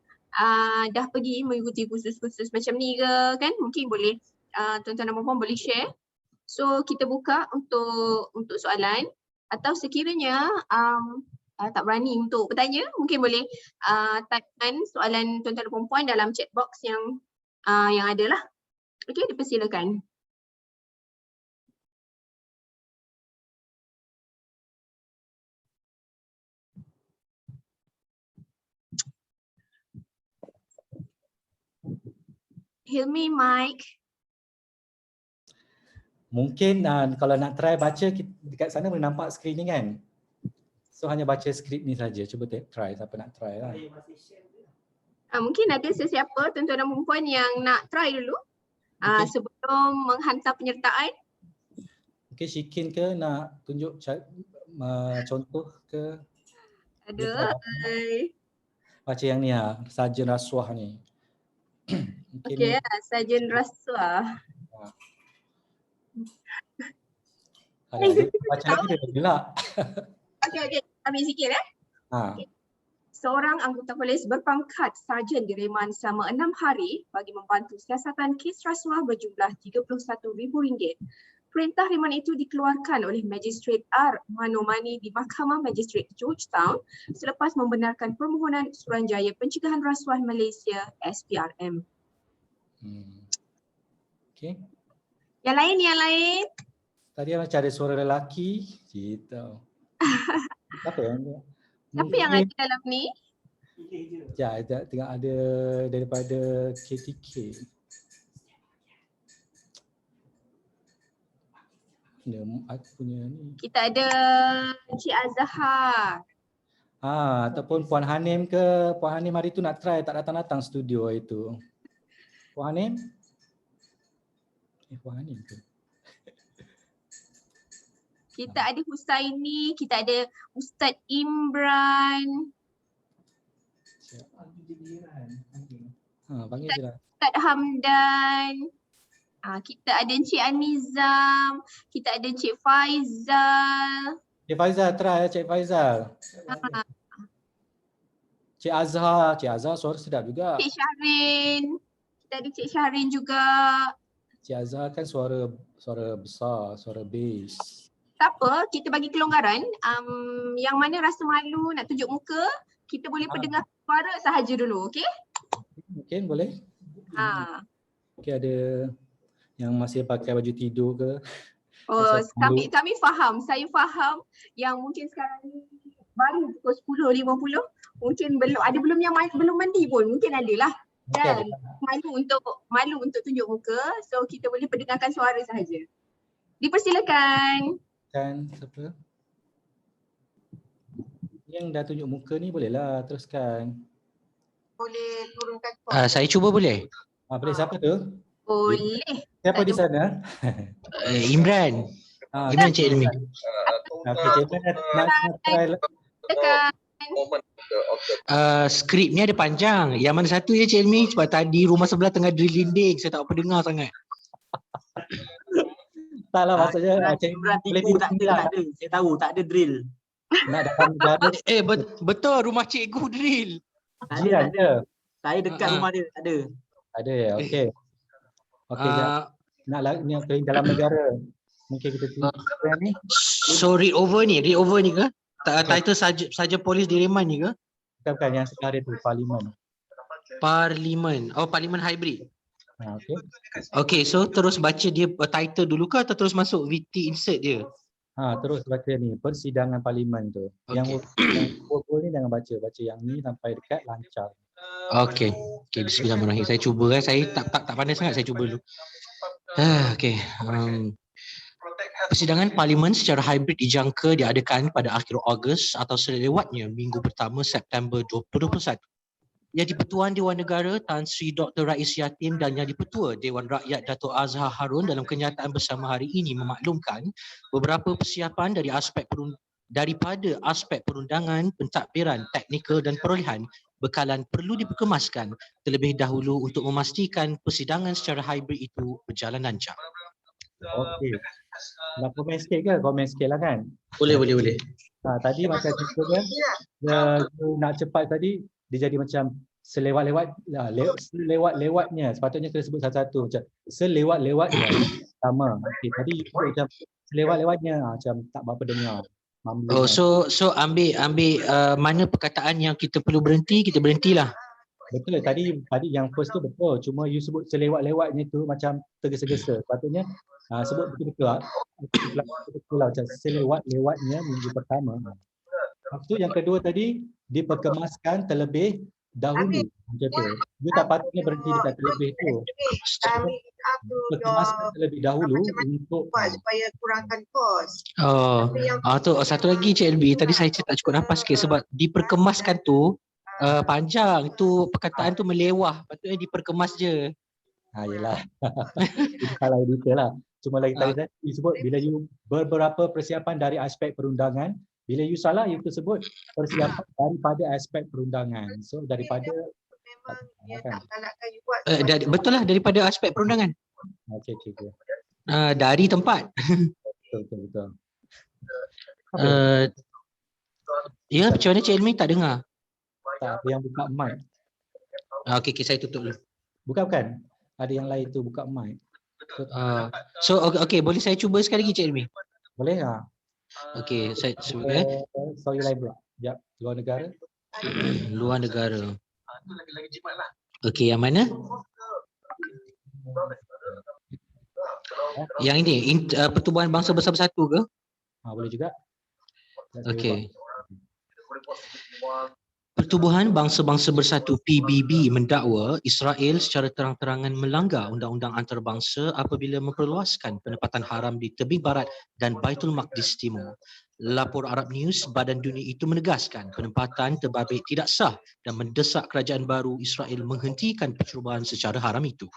Speaker 1: dah pergi mengikuti kursus-kursus macam ni ke kan. Mungkin boleh tuan-tuan dan perempuan boleh share. So kita buka untuk soalan atau sekiranya tak berani untuk bertanya, mungkin boleh typekan soalan tuan-tuan dan perempuan dalam chat box yang ada lah. Okey, dipersilakan. Hilmi, mic.
Speaker 2: Mungkin kalau nak try baca dekat sana boleh nampak skrin ni kan. So hanya baca skrip ni saja. Cuba try, siapa nak try lah.
Speaker 1: Mungkin ada sesiapa tuan-tuan dan perempuan yang nak try dulu sebelum menghantar penyertaan.
Speaker 2: Okay, Shikin ke nak tunjuk contoh ke?
Speaker 1: Ada.
Speaker 2: Baca yang ni lah, Sarjan Rasuah ni.
Speaker 1: Okey, Sarjan Rasuah.
Speaker 2: Baca lagi dia gelak.
Speaker 1: Okey, ambil sikit . Okay. Seorang anggota polis berpangkat sarjan direman selama 6 hari bagi membantu siasatan kes rasuah berjumlah RM31,000. Perintah reman itu dikeluarkan oleh Magistrate R. Manomani di Mahkamah Magistrate Georgetown selepas membenarkan permohonan Suruhanjaya Pencegahan Rasuah Malaysia SPRM.
Speaker 2: Okay.
Speaker 1: Yang lain?
Speaker 2: Tadi macam ada suara lelaki. Cerita. Apa yang dia?
Speaker 1: Siapa yang ada dalam ni?
Speaker 2: Ya, tengok ada daripada KTK. Aku punya ni.
Speaker 1: Kita ada Encik Azhar.
Speaker 2: Ataupun Puan Hanim ke? Puan Hanim hari tu nak try tak datang-datang studio itu. Puan Hanim? Puan Hanim ke?
Speaker 1: Kita ada Husaini, kita ada Ustaz Imran.
Speaker 2: Panggil je lah.
Speaker 1: Ustaz Hamdan. Kita ada Encik Anizam, kita ada Encik Faizal.
Speaker 2: Cik Faizal, try Cik Faizal. Cik Azhar suara sedap juga.
Speaker 1: Cik Syahrin, kita ada Cik Syahrin juga.
Speaker 2: Cik Azhar kan suara besar, suara bass.
Speaker 1: Tak apa, kita bagi kelonggaran. Yang mana rasa malu nak tunjuk muka, kita boleh pendengar suara sahaja dulu, okey?
Speaker 2: Mungkin boleh. Okey, ada yang masih pakai baju tidur ke?
Speaker 1: Kami faham. Saya faham yang mungkin sekarang ni baru pukul 10.50. Mungkin belum yang belum mandi pun. Mungkin ada lah. Dan malu untuk tunjuk muka. So kita boleh pendengarkan suara sahaja. Dipersilakan.
Speaker 2: Kan siapa? Yang dah tunjuk muka ni bolehlah teruskan.
Speaker 1: Boleh turunkan.
Speaker 15: Saya cuba boleh?
Speaker 2: Boleh, siapa tu?
Speaker 1: Boleh.
Speaker 2: Siapa di sana?
Speaker 15: Imran. Imran Cik Ilmi.
Speaker 2: Okey, Cik Imran nak try.
Speaker 15: Skrip ni ada panjang. Yang mana satu je Cik Ilmi? Sebab tadi rumah sebelah tengah drill dinding. Saya tak apa dengar sangat.
Speaker 2: Tak lah maksudnya Cik Imran tipu tak ada.
Speaker 16: Saya tahu tak ada drill.
Speaker 2: Nak datang negara.
Speaker 15: Betul rumah cikgu drill.
Speaker 2: Ada.
Speaker 16: Saya dekat rumah dia, tak ada.
Speaker 2: Ada ya, okey. Okey, nak ke dalam negara. Mungkin kita tengok ni.
Speaker 15: So read over ni ke? Title saja polis direman ni ke?
Speaker 2: Bukan yang sekarang tu parlimen.
Speaker 15: Parlimen hybrid.
Speaker 2: Okey.
Speaker 15: Okey, so terus baca dia title dulu ke atau terus masuk VT insert dia?
Speaker 2: Terus baca ni persidangan parlimen tu. Yang ni jangan baca yang ni sampai dekat lancar.
Speaker 15: Okey, bismillahirrahmanirrahim. Saya cuba saya tak pandai sangat, saya cuba dulu. Okey. Persidangan parlimen secara hybrid dijangka diadakan pada akhir Ogos atau selewatnya minggu pertama September 2021. Yang di-Pertuan Dewan Negara Tan Sri Dr. Rais Yatim dan Yang di-Pertua Dewan Rakyat Dato' Azhar Harun dalam kenyataan bersama hari ini memaklumkan beberapa persiapan daripada aspek perundangan, pentadbiran, teknikal dan perolehan bekalan perlu diperkemaskan terlebih dahulu untuk memastikan persidangan secara hybrid itu berjalan lancar.
Speaker 2: Okey. Nak komen sikit ke? Komen sikit lah kan?
Speaker 15: Boleh.
Speaker 2: Tadi macam cerita dia nak cepat tadi, dia jadi macam selewat-lewatnya. Sepatutnya kena sebut satu-satu. Macam selewat-lewatnya. Sama. Okay, tadi macam selewat-lewatnya macam tak berapa dengar.
Speaker 15: So ambil mana perkataan yang kita perlu berhenti, kita berhentilah.
Speaker 2: Betul, tadi yang first tu betul. Cuma you sebut selewat-lewatnya tu macam tergesa-gesa. Sepatutnya sebut betul-betul lah. Macam selewat-lewatnya minggu pertama. Lepas tu yang kedua tadi diperkemaskan terlebih dahulu. Macam tu. You tak patutnya berhenti dekat terlebih tu. Perkemaskan terlebih dahulu untuk
Speaker 17: supaya kurangkan kos.
Speaker 15: Tu satu lagi Cik LB, tadi saya tak cukup nafas sikit sebab diperkemaskan tu panjang, tu perkataan tu melewah, patutnya diperkemas je.
Speaker 2: Yelah. Itu salah editor lah. Cuma lagi tadi saya sebut bila you beberapa persiapan dari aspek perundangan, bila you salah you tersebut persiapan daripada aspek perundangan. So daripada
Speaker 15: betul lah, daripada aspek perundangan.
Speaker 2: Okey.
Speaker 15: Dari tempat.
Speaker 2: Betul.
Speaker 15: Ya, macam mana Cik Ilmi tak dengar?
Speaker 2: Tak, apa yang buka mic.
Speaker 15: Okey, saya tutup dulu.
Speaker 2: Bukan. Ada yang lain tu buka mic.
Speaker 15: So okey, boleh saya cuba sekali lagi Cik Ilmi?
Speaker 2: Boleh tak?
Speaker 15: Okey, saya cuba
Speaker 2: Sorry lain pula. Sekejap, luar negara.
Speaker 15: Luar negara. Okey, yang mana? Yang ini, Pertubuhan Bangsa Bersatu ke?
Speaker 2: Boleh juga.
Speaker 15: Okey. Pertubuhan Bangsa-Bangsa Bersatu PBB mendakwa Israel secara terang-terangan melanggar undang-undang antarabangsa apabila memperluaskan penempatan haram di tebing barat dan Baitul Maqdis Timur. Lapor Arab News, Badan Dunia itu menegaskan penempatan terbabit tidak sah dan mendesak kerajaan baru Israel menghentikan percubaan secara haram itu.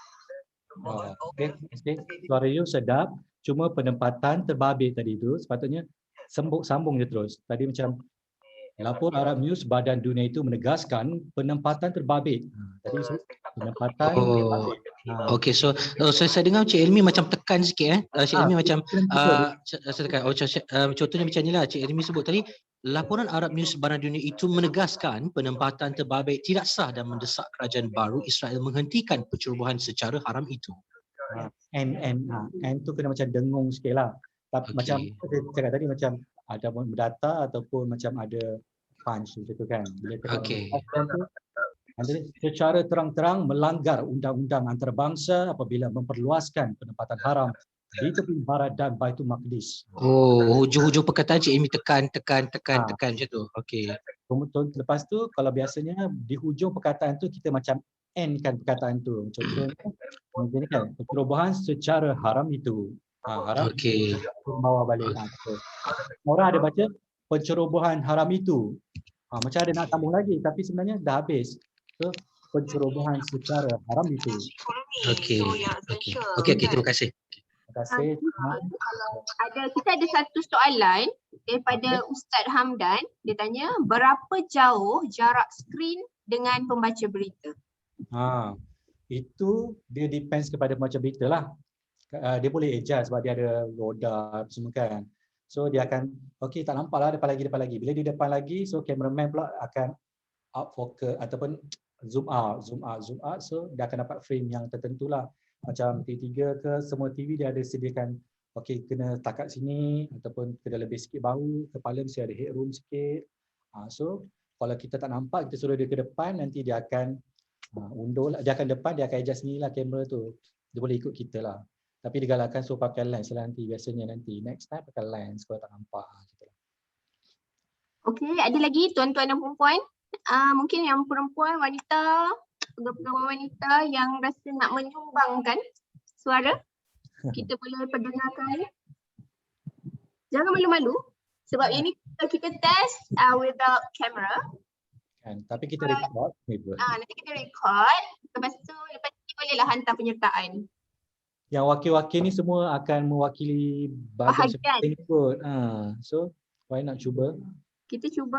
Speaker 2: Okey. Suara you sedap. Cuma penempatan terbabit tadi tu sepatutnya sambung je terus. Tadi macam Lapor Arab News, Badan Dunia itu menegaskan penempatan terbabit. Tadi penempatan terbabit.
Speaker 15: Okey, so saya dengar Cik Ilmi macam tekan sikit Cik Ilmi macam saya tekan. Contohnya macam inilah Cik Ilmi sebut tadi, laporan Arab News Badan Dunia itu menegaskan penempatan terbabit tidak sah dan mendesak kerajaan baru Israel menghentikan percerobohan secara haram itu.
Speaker 2: N tu kena macam dengung sikitlah. Tapi macam saya cakap tadi macam ada data ataupun macam ada punch macam tu kan. Bila secara terang-terang melanggar undang-undang antarabangsa apabila memperluaskan penempatan haram di tepi barat dan Baitul Maqdis.
Speaker 15: Hujung-hujung perkataan Cik Ilmi tekan macam tu. Okey.
Speaker 2: Kemudian lepas tu kalau biasanya di hujung perkataan tu kita macam end kan perkataan tu. Contohnya mungkin kan perubahan secara haram itu. Haram.
Speaker 15: Okey.
Speaker 2: Bawa balik. Orang ada baca pencerobohan haram itu. Macam ada nak sambung lagi tapi sebenarnya dah habis. So pencerobohan secara haram itu.
Speaker 15: Okey. Terima kasih.
Speaker 2: Terima kasih.
Speaker 1: Kita ada satu soalan daripada Ustaz Hamdan. Dia tanya, berapa jauh jarak skrin dengan pembaca berita?
Speaker 2: Itu dia depends kepada pembaca berita lah. Dia boleh adjust sebab dia ada roda semua kan. So dia akan tak nampak lah depan lagi. Bila dia depan lagi, so cameraman pula akan out focus ataupun zoom out. So dia akan dapat frame yang tertentu lah. Macam T3 ke semua TV dia ada sediakan kena takat sini ataupun kena lebih sikit bahu, kepala mesti ada headroom sikit. So kalau kita tak nampak, kita suruh dia ke depan, nanti dia akan undur lah. Dia akan depan, dia akan adjust sendiri lah kamera tu. Dia boleh ikut kita lah. Tapi digalakkan suruh pakai lens lah nanti. Biasanya nanti next time pakai lens kalau tak nampak.
Speaker 1: Okey, ada lagi tuan-tuan dan perempuan? Mungkin yang perempuan, wanita, pegawai wanita yang rasa nak menyumbangkan suara, kita boleh perdengarkan. Jangan malu-malu sebab ini kita test without camera.
Speaker 2: Tapi kita record.
Speaker 1: Nanti kita record. Lepas ni bolehlah hantar penyertaan.
Speaker 2: Yang wakil-wakil ni semua akan mewakili bahagian seperti kot. So, why not cuba?
Speaker 1: Kita cuba.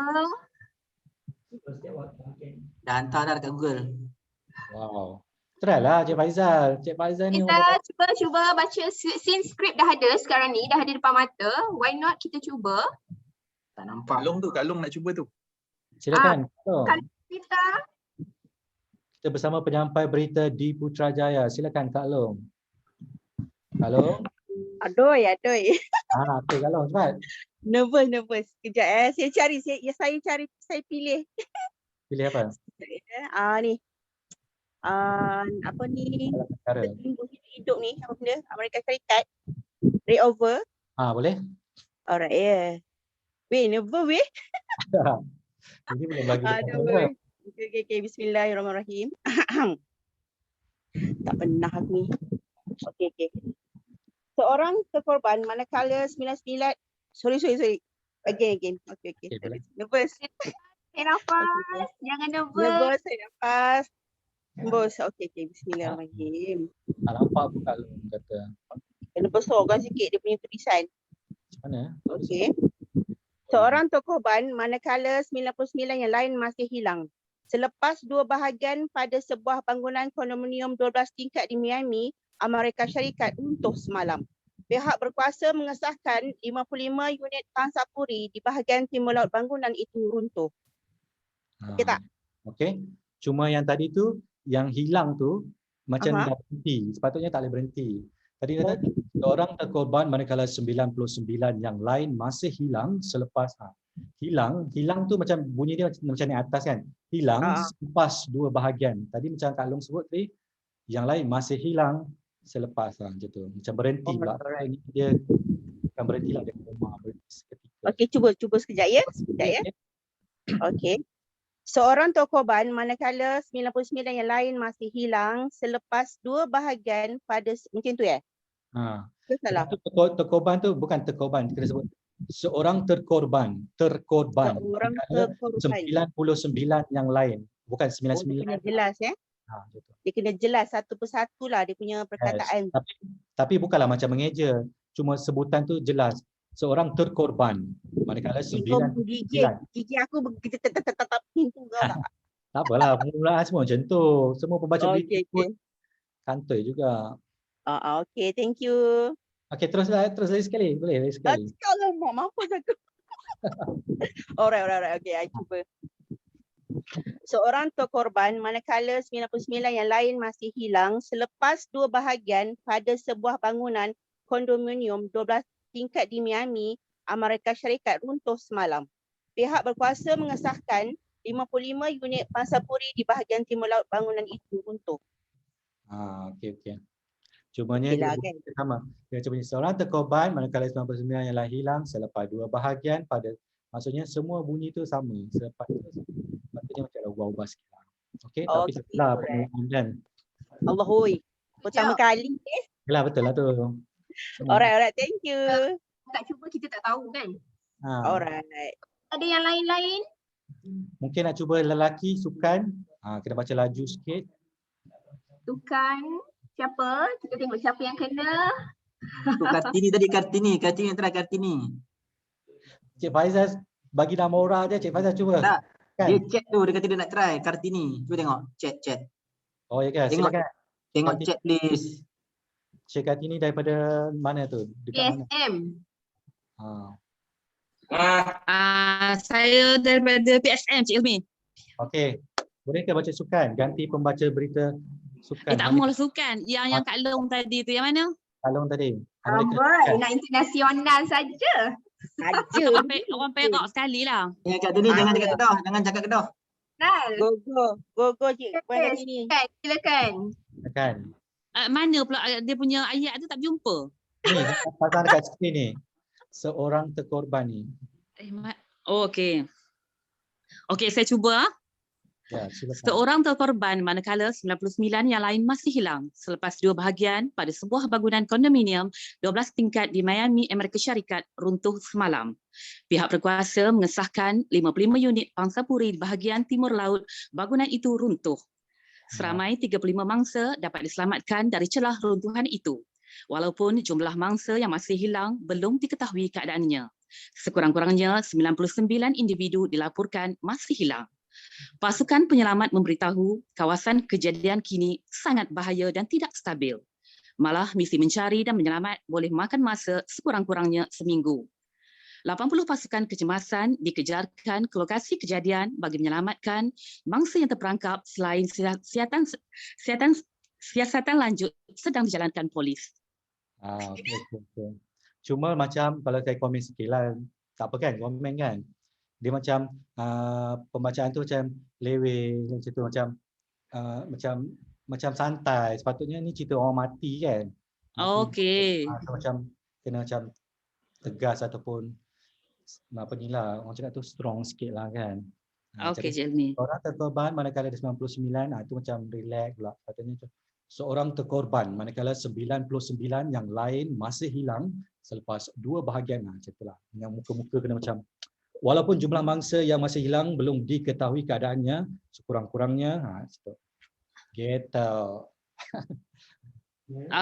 Speaker 16: Dah hantar dah dekat Google.
Speaker 2: Wow. Try lah Cik Faizal. Cik Faizal ni
Speaker 1: kita cuba baca since script dah ada sekarang ni, dah ada depan mata. Why not kita cuba?
Speaker 16: Tak nampak. Kak Long nak cuba tu.
Speaker 2: Silakan.
Speaker 1: Kita
Speaker 2: bersama penyampai berita di Putrajaya. Silakan Kak Long. Halo.
Speaker 17: Aduh.
Speaker 2: Okey Kak Long cepat.
Speaker 17: Nervous. Kejap saya pilih.
Speaker 2: Pilih apa?
Speaker 17: Ni. Apa ni? Hidup ni apa benda? Amerika Syarikat. Reover.
Speaker 2: Boleh?
Speaker 17: Alright, yeah. Weh, nervous weh.
Speaker 2: Ini belum lagi.
Speaker 17: Okay. Bismillahirrahmanirrahim. Tak pernah aku ni. Okay. Seorang terkorban manakala 99. Sorry. Again. Okay. Nervous.
Speaker 1: Saya nafas. Jangan nervous.
Speaker 17: Nervous, saya nafas. Bos, okay. Bismillahirrahmanirrahim.
Speaker 2: Tak nampak pun kalau kata.
Speaker 17: Kena besarkan sikit dia punya tulisan.
Speaker 2: Mana?
Speaker 17: Okay. Seorang terkorban manakala 99 yang lain masih hilang. Selepas 2 bahagian pada sebuah bangunan kondominium 12 tingkat di Miami, Amerika Syarikat runtuh semalam. Pihak berkuasa mengesahkan 55 unit tansapuri di bahagian timur laut bangunan itu runtuh. Okay tak?
Speaker 2: Okey. Cuma yang tadi tu yang hilang tu macam dah berhenti. Sepatutnya tak boleh berhenti. Tadi kata seorang terkorban manakala 99 yang lain masih hilang selepas hilang tu macam bunyi dia macam ni atas kan. Hilang selepas 2 bahagian. Tadi macam Kak Long sebut tadi yang lain masih hilang selepas macam tu. Macam berhenti pula. Dia bukan berhentilah dia koma berhenti seketika.
Speaker 17: Okey, cuba sekejap ya. Sekejap ya. Okey. Seorang terkorban manakala 99 yang lain masih hilang selepas 2 bahagian pada macam tu ya? Salah.
Speaker 2: Terkorban tu bukan terkorban, kita sebut seorang terkorban.
Speaker 17: Seorang terkorban.
Speaker 2: 99 yang lain, bukan 99.
Speaker 17: Dia kena jelas ya. Dia kena jelas satu persatu lah dia punya perkataan.
Speaker 2: Tapi bukanlah macam mengeja, cuma sebutan tu jelas. Seorang terkorban manakala 99.
Speaker 17: Gigi aku begitu tetap pintu tak.
Speaker 2: Tak apalah, permulaan semua macam tu. Semua pembaca berita pun kantoi juga.
Speaker 17: Okey, thank you.
Speaker 2: Okey, terus lagi sekali. Boleh lagi sekali.
Speaker 17: Kalau mampus aku. Alright. Okey, I cuba. Seorang terkorban manakala 99 yang lain masih hilang selepas 2 bahagian pada sebuah bangunan kondominium 12 tingkat di Miami, Amerika Syarikat runtuh semalam. Pihak berkuasa mengesahkan 55 unit pangsapuri di bahagian timur laut bangunan itu runtuh.
Speaker 2: Okey. Cumanya dia sama. Dia macam seorang terkorban manakala 99 yang lain hilang selepas 2 bahagian pada, maksudnya semua bunyi tu sama. Selepas tu sepatutnya macam ubah-ubah sikit. Okey, tapi setelah permulaan kan.
Speaker 17: Allahui. Pertama kali
Speaker 2: Yalah, betul lah tu.
Speaker 17: Alright, thank you.
Speaker 1: Tak cuba kita tak tahu kan.
Speaker 17: Alright.
Speaker 1: Ada yang lain-lain?
Speaker 2: Mungkin nak cuba lelaki sukan. Kena baca laju sikit.
Speaker 1: Sukan siapa? Kita tengok siapa yang kena.
Speaker 16: Tu Kartini tadi, Kartini yang try Kartini.
Speaker 2: Cik Faizal bagi nama orang je, Cik Faizal cuba.
Speaker 16: Tak.
Speaker 2: Kan?
Speaker 16: Dia chat tu, dia kata dia nak try Kartini. Cuba tengok chat.
Speaker 2: Oh ya kan, silakan.
Speaker 16: Tengok chat please.
Speaker 2: Cik Kartini daripada mana tu? Dekat
Speaker 1: PSM.
Speaker 18: Saya daripada PSM, Cik Ilmi.
Speaker 2: Okey. Boleh ke baca sukan? Ganti pembaca berita sukan.
Speaker 18: Tak maulah sukan. Yang Kak Long tadi tu yang mana?
Speaker 2: Kak Long tadi.
Speaker 1: Amboi, nak internasional saja.
Speaker 18: Orang Perak sekali lah.
Speaker 16: Yang Kak Tini jangan cakap Kedah. Jangan cakap Kedah.
Speaker 17: Go Cik.
Speaker 1: Silakan.
Speaker 18: Mana pula dia punya ayat tu tak jumpa?
Speaker 2: Ni, pasal dekat skrin ni. Seorang terkorban ni.
Speaker 18: Okey. Okey, saya cuba.
Speaker 2: Ya, silakan.
Speaker 18: Seorang terkorban manakala 99 yang lain masih hilang selepas 2 bahagian pada sebuah bangunan kondominium 12 tingkat di Miami, Amerika Syarikat runtuh semalam. Pihak berkuasa mengesahkan 55 unit pangsapuri di bahagian timur laut bangunan itu runtuh. Seramai 35 mangsa dapat diselamatkan dari celah runtuhan itu. Walaupun jumlah mangsa yang masih hilang belum diketahui keadaannya. Sekurang-kurangnya 99 individu dilaporkan masih hilang. Pasukan penyelamat memberitahu kawasan kejadian kini sangat bahaya dan tidak stabil. Malah misi mencari dan menyelamat boleh makan masa sekurang-kurangnya seminggu. 80 pasukan kecemasan dikejarkan ke lokasi kejadian bagi menyelamatkan mangsa yang terperangkap selain siasatan lanjut sedang dijalankan polis.
Speaker 2: Okay. Cuma macam kalau saya komen sikit lah, tak apa kan, komen kan. Dia macam pembacaan tu macam lewe macam tu, macam santai. Sepatutnya ni cerita orang mati kan.
Speaker 18: Okey.
Speaker 2: Macam kena macam tegas ataupun apa ni lah, orang cakap tu strong sikit lah kan.
Speaker 18: Okey, Jelmi.
Speaker 2: Orang terkorban manakala ada 99, itu macam relax pula. Katanya seorang terkorban manakala 99 yang lain masih hilang selepas 2 bahagian. Macam itulah. Yang muka-muka kena macam, walaupun jumlah mangsa yang masih hilang belum diketahui keadaannya, sekurang-kurangnya gitu.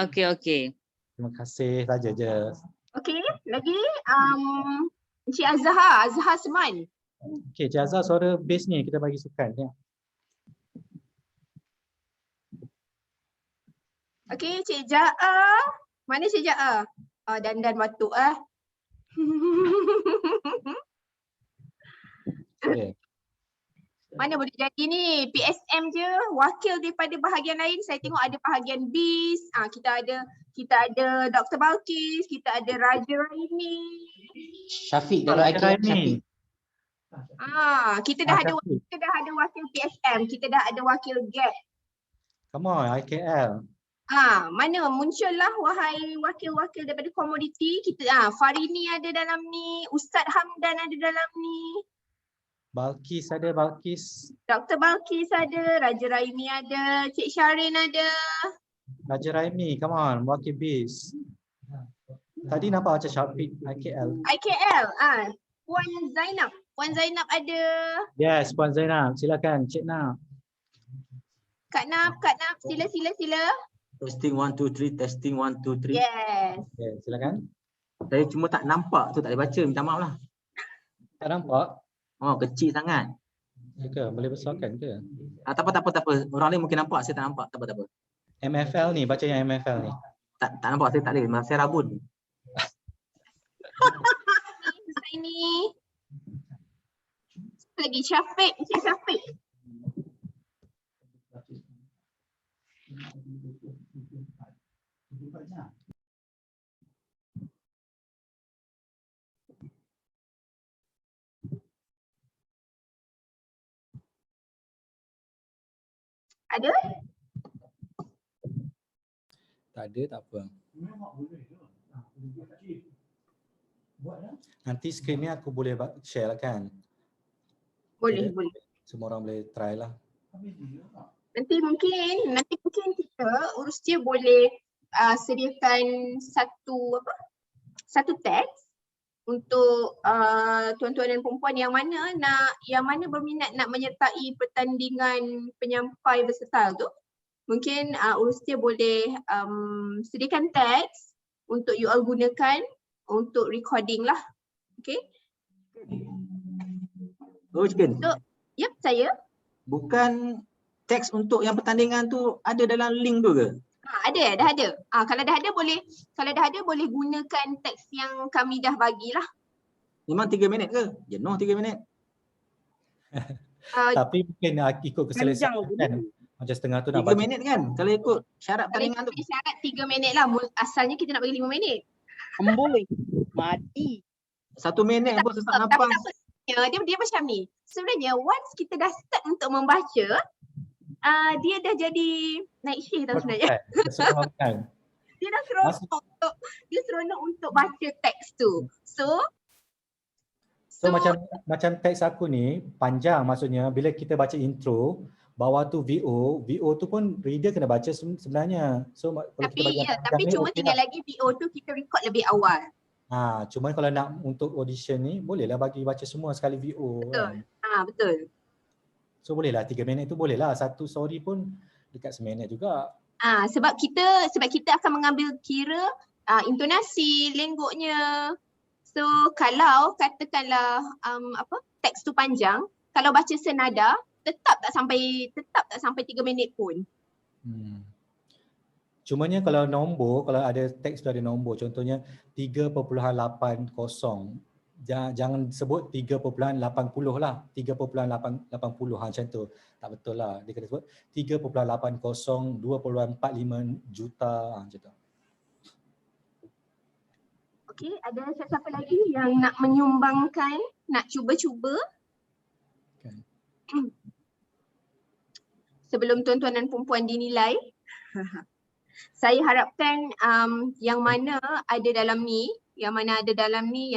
Speaker 18: Okey.
Speaker 2: Terima kasih saja je.
Speaker 1: Okey, lagi Encik Azhar Seman.
Speaker 2: Okey, Cik Azhar, suara bass ni kita bagi sukan ya.
Speaker 1: Okey, Cik Ja'a. Mana Cik Ja'a? Dandan batuk
Speaker 2: Okay.
Speaker 1: Mana boleh jadi ni, PSM je, wakil daripada bahagian lain. Saya tengok ada bahagian BIS, kita ada Dr. Balkis, kita ada Raja Raimi.
Speaker 16: Syafiq dari IKL, Syafiq.
Speaker 1: Kita dah ada wakil PSM, kita dah ada wakil GAP.
Speaker 2: Come on, IKL.
Speaker 1: Mana muncullah wahai wakil-wakil daripada komoditi. Kita Farini ada dalam ni, Ustaz Hamdan ada dalam ni.
Speaker 2: Balkis ada, Balkis.
Speaker 1: Dr. Balkis ada, Raja Raimi ada, Cik Syarin ada.
Speaker 2: Raja Raimi, come on, wakil BIS. Tadi nampak macam Syafiq, IKL.
Speaker 1: IKL, Puan Zainab ada.
Speaker 2: Yes, Puan Zainab, silakan Cik Nap.
Speaker 1: Kak Nap, sila.
Speaker 16: Testing 1 2 3, testing 1 2 3.
Speaker 1: Yes.
Speaker 2: Okay, silakan.
Speaker 16: Saya cuma tak nampak tu, tak boleh baca, minta maaf lah.
Speaker 2: Tak nampak?
Speaker 16: Oh, kecil sangat.
Speaker 2: Ya ke? Boleh besarkan ke?
Speaker 16: Tak apa. Orang lain mungkin nampak, saya tak nampak. Tak apa.
Speaker 2: MFL ni, baca yang MFL ni.
Speaker 16: Tak nampak, saya tak boleh. Saya rabun.
Speaker 1: Ini. Lagi Syafiq, Cik Syafiq. Ada?
Speaker 2: Tak ada, tak apa. Nanti skrin ni aku boleh share lah kan?
Speaker 1: Boleh.
Speaker 2: Semua orang boleh try lah.
Speaker 1: Nanti mungkin kita Urustia boleh sediakan satu teks untuk tuan-tuan dan perempuan yang mana berminat nak menyertai pertandingan penyampai berserta tu. Mungkin Urustia boleh sediakan teks untuk you all gunakan untuk recording lah. Okay?
Speaker 16: So,
Speaker 1: yep, saya.
Speaker 16: Bukan teks untuk yang pertandingan tu ada dalam link tu ke?
Speaker 1: Dah ada. Kalau dah ada boleh gunakan teks yang kami dah bagilah.
Speaker 16: Memang 3 minit ke? Jenuh 3 minit.
Speaker 2: Tapi mungkin ikut keselesaan kan. Macam setengah tu nak baca.
Speaker 16: 3 minit kan? Kalau ikut syarat pertandingan tu.
Speaker 1: Syarat 3 minit lah. Asalnya kita nak bagi 5 minit.
Speaker 17: Boleh. Mati.
Speaker 16: 1 minit pun sesak nafas.
Speaker 1: Dia macam ni. Sebenarnya once kita dah start untuk membaca, dia dah jadi naik share tau sebenarnya. Dia dah seronok untuk baca teks tu. So
Speaker 2: macam teks aku ni panjang, maksudnya bila kita baca intro, bawah tu VO tu pun reader kena baca sebenarnya. So
Speaker 1: tapi cuma tinggal lagi VO tu kita record lebih awal.
Speaker 2: Cuma kalau nak untuk audition ni bolehlah bagi baca semua sekali VO.
Speaker 1: Betul.
Speaker 2: Kan?
Speaker 1: Betul.
Speaker 2: So bolehlah 3 minit tu bolehlah. Satu story pun dekat seminit juga.
Speaker 1: Sebab kita akan mengambil kira intonasi, lenggoknya. So kalau katakanlah teks tu panjang, kalau baca senada tetap tak sampai 3 minit pun.
Speaker 2: Cumanya kalau ada teks tu ada nombor, contohnya 3.80, jangan sebut 3.80 lah, 3.80 macam tu. Tak betul lah, dia kena sebut 3.80 2.45 juta macam tu.
Speaker 1: Okey, ada siapa lagi yang nak menyumbangkan, nak cuba-cuba?
Speaker 2: Okay.
Speaker 1: Sebelum tuan-tuan dan perempuan dinilai. Saya harapkan yang mana ada dalam ni, yang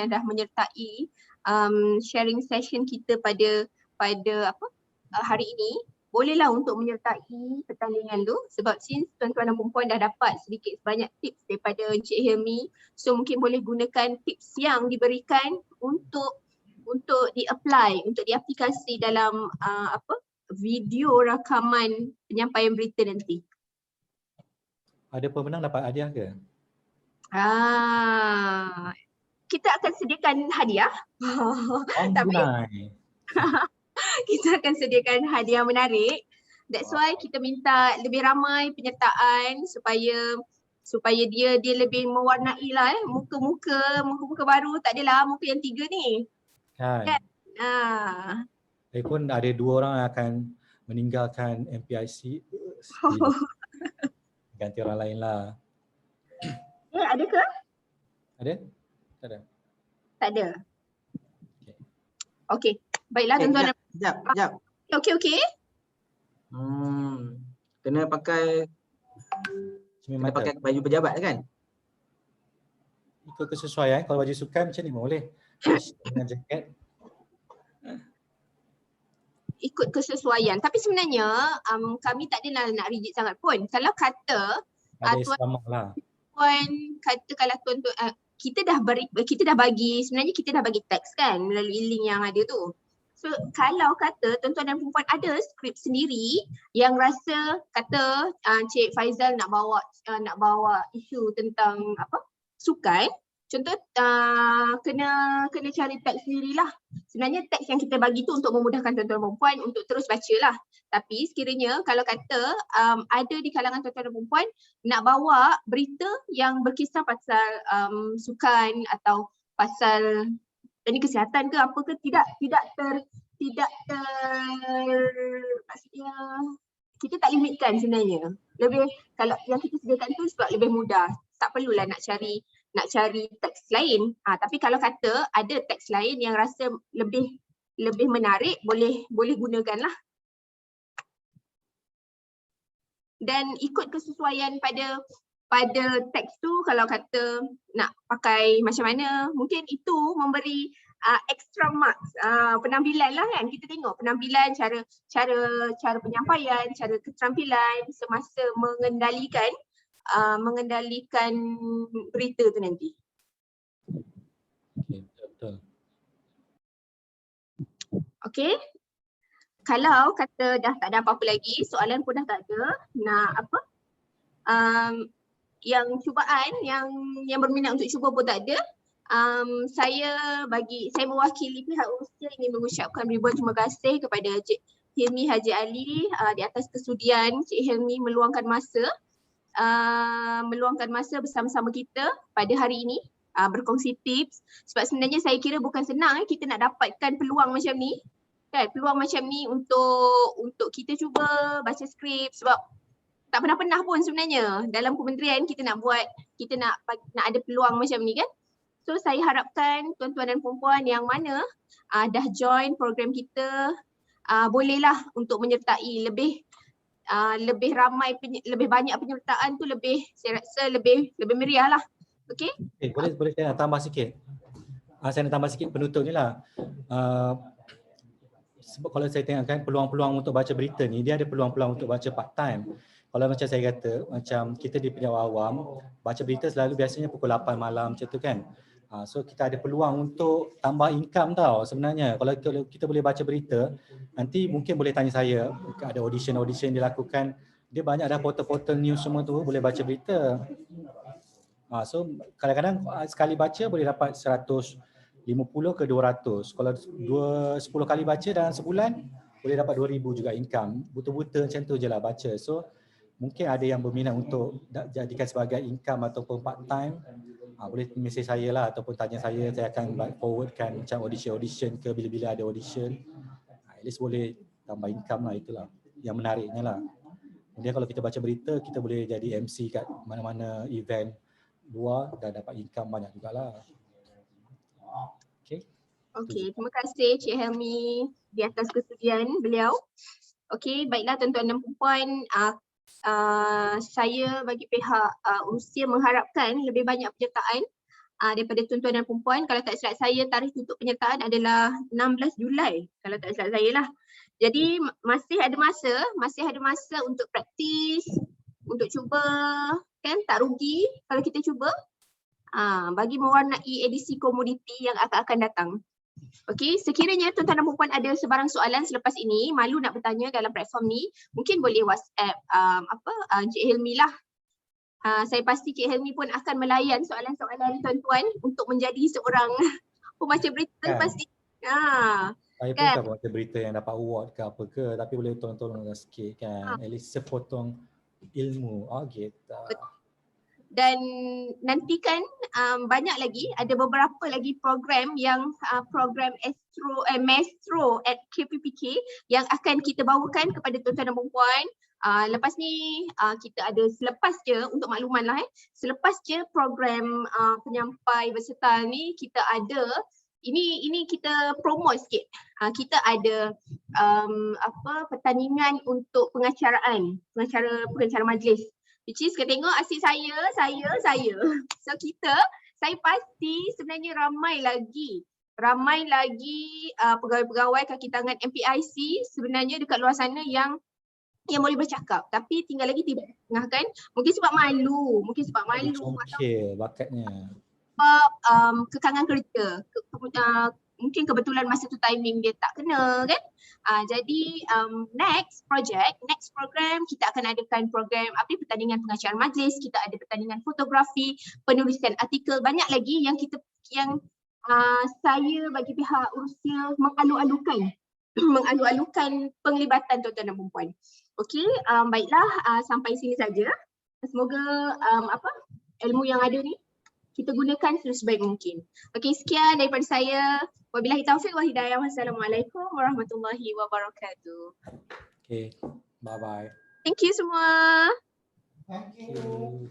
Speaker 1: dah menyertai sharing session kita pada hari ini, bolehlah untuk menyertai pertandingan tu, sebab since tuan-tuan dan perempuan dah dapat sedikit sebanyak tips daripada Encik Hilmi, so mungkin boleh gunakan tips yang diberikan untuk di-apply, untuk diaplikasi dalam video rakaman penyampaian berita nanti.
Speaker 2: Ada pemenang dapat hadiah ke?
Speaker 1: Kita akan sediakan hadiah. Kita akan sediakan hadiah menarik. That's why kita minta lebih ramai penyertaan supaya dia lebih mewarnai lah muka-muka baru. Tak adalah muka yang 3 ni. Kan?
Speaker 2: Lagipun ada 2 orang yang akan meninggalkan MPIC. Ganti orang lain lah.
Speaker 1: Ada ke?
Speaker 2: Ada? Tak ada?
Speaker 1: Tak ada. Okey. Baiklah tuan-tuan.
Speaker 16: Sekejap.
Speaker 1: Okey.
Speaker 16: Kena pakai baju pejabat kan?
Speaker 2: Ikut kesesuaian. Kalau baju sukan macam ni boleh. Dengan jaket.
Speaker 1: Ikut kesesuaian. Tapi sebenarnya kami tak adalah nak rigid sangat pun. Kalau kata tuan kata kalau tuan-tuan kita dah bagi sebenarnya kita dah bagi teks kan melalui link yang ada tu. So kalau kata tuan-tuan dan perempuan ada skrip sendiri yang rasa kata Cik Faizal nak bawa isu tentang sukan, contoh kena cari teks sendirilah. Sebenarnya teks yang kita bagi tu untuk memudahkan tuan-tuan dan perempuan untuk terus bacalah. Tapi sekiranya kalau kata ada di kalangan tuan-tuan dan perempuan nak bawa berita yang berkisah pasal sukan atau pasal ini kesihatan ke apa ke tidak maksudnya kita tak limitkan sebenarnya. Lebih kalau yang kita sediakan tu sebab lebih mudah. Tak perlulah nak cari teks lain. Tapi kalau kata ada teks lain yang rasa lebih menarik boleh gunakanlah. Dan ikut kesesuaian pada teks tu kalau kata nak pakai macam mana, mungkin itu memberi extra marks penampilan lah kan. Kita tengok penampilan, cara penyampaian, cara keterampilan semasa mengendalikan berita tu nanti.
Speaker 2: Betul.
Speaker 1: Okey. Kalau kata dah tak ada apa-apa lagi, soalan pun dah tak ada, nak apa? Yang cubaan yang berminat untuk cuba pun tak ada. Saya mewakili pihak usia ingin mengucapkan ribuan terima kasih kepada Cik Hilmi Haji Ali di atas kesudian Cik Hilmi meluangkan masa bersama-sama kita pada hari ini, berkongsi tips. Sebab sebenarnya saya kira bukan senang kita nak dapatkan peluang macam ni kan, peluang macam ni untuk kita cuba baca skrip, sebab tak pernah pun sebenarnya dalam kementerian kita nak ada peluang macam ni kan. So saya harapkan tuan-tuan dan perempuan yang mana dah join program kita bolehlah untuk menyertai lebih ramai, lebih banyak penyertaan tu saya rasa lebih meriah lah. Okey?
Speaker 2: Boleh saya nak tambah sikit. Saya nak tambah sikit penutup ni lah. Sebab kalau saya tengokkan peluang-peluang untuk baca berita ni, dia ada peluang-peluang untuk baca part time. Kalau macam saya kata, macam kita di penjawat awam, baca berita selalu biasanya pukul 8 malam macam tu kan. So kita ada peluang untuk tambah income tau sebenarnya. Kalau kita boleh baca berita, nanti mungkin boleh tanya saya, ada audition dilakukan, dia banyak dah portal-portal news semua tu, boleh baca berita. So kadang-kadang sekali baca boleh dapat 150 ke 200. Kalau 10 kali baca dalam sebulan, boleh dapat 2,000 juga income. Buta-buta macam tu je lah baca. So mungkin ada yang berminat untuk jadikan sebagai income ataupun part time, boleh mesej saya lah ataupun tanya saya akan forwardkan macam audition ke bila-bila ada audition. At least boleh tambah income lah, itulah yang menariknya lah. Kemudian kalau kita baca berita, kita boleh jadi MC kat mana-mana event luar dan dapat income banyak jugalah.
Speaker 1: Okey, terima kasih Cik Helmi di atas kesudian beliau. Okey, baiklah tuan-tuan dan puan, saya bagi pihak usia mengharapkan lebih banyak penyertaan daripada tuan-tuan dan puan. Kalau tak silap saya, tarikh tutup penyertaan adalah 16 Julai kalau tak silap saya lah. Jadi masih ada masa untuk praktis, untuk cuba kan, tak rugi kalau kita cuba bagi mewarnai edisi komoditi yang akan datang. Okey, sekiranya tuan-tuan dan puan ada sebarang soalan selepas ini, malu nak bertanya dalam platform ni, mungkin boleh WhatsApp Cik Helmi lah. Saya pasti Cik Helmi pun akan melayan soalan-soalan tuan-tuan untuk menjadi seorang pembaca berita pasti.
Speaker 2: Saya pun tak baca berita yang dapat award ke apa ke, tapi boleh tolong-tolong sikit kan. At least sepotong ilmu. Gitu.
Speaker 1: dan nantikan banyak lagi, ada beberapa lagi program yang program Maestro at KPPK yang akan kita bawakan kepada tuan-tuan dan puan-puan. Lepas ni kita ada selepas je untuk makluman lah selepas je program penyampai versatile ni kita ada ini kita promote sikit. Kita ada pertandingan untuk pengacara majlis. Which is kita tengok asyik saya. So saya pasti sebenarnya ramai lagi pegawai-pegawai kaki tangan MPIC sebenarnya dekat luar sana yang boleh bercakap tapi tinggal lagi tidak kan? Mungkin sebab malu
Speaker 2: Okey, bakatnya.
Speaker 1: Sebab kekangan kerja. Mungkin kebetulan masa tu timing dia tak kena kan. Jadi next program kita akan adakan program pertandingan pengacaraan majlis, kita ada pertandingan fotografi, penulisan artikel, banyak lagi yang saya bagi pihak Urusia mengalu-alukan penglibatan tuan-tuan dan puan-puan. Okey, baiklah sampai sini saja. Semoga ilmu yang ada ni kita gunakan sebaik mungkin. Okey, sekian daripada saya. Wabillahi taufiq wa hidayah. Wassalamualaikum warahmatullahi wabarakatuh.
Speaker 2: Okay, bye-bye.
Speaker 1: Thank you semua.
Speaker 2: Thank you.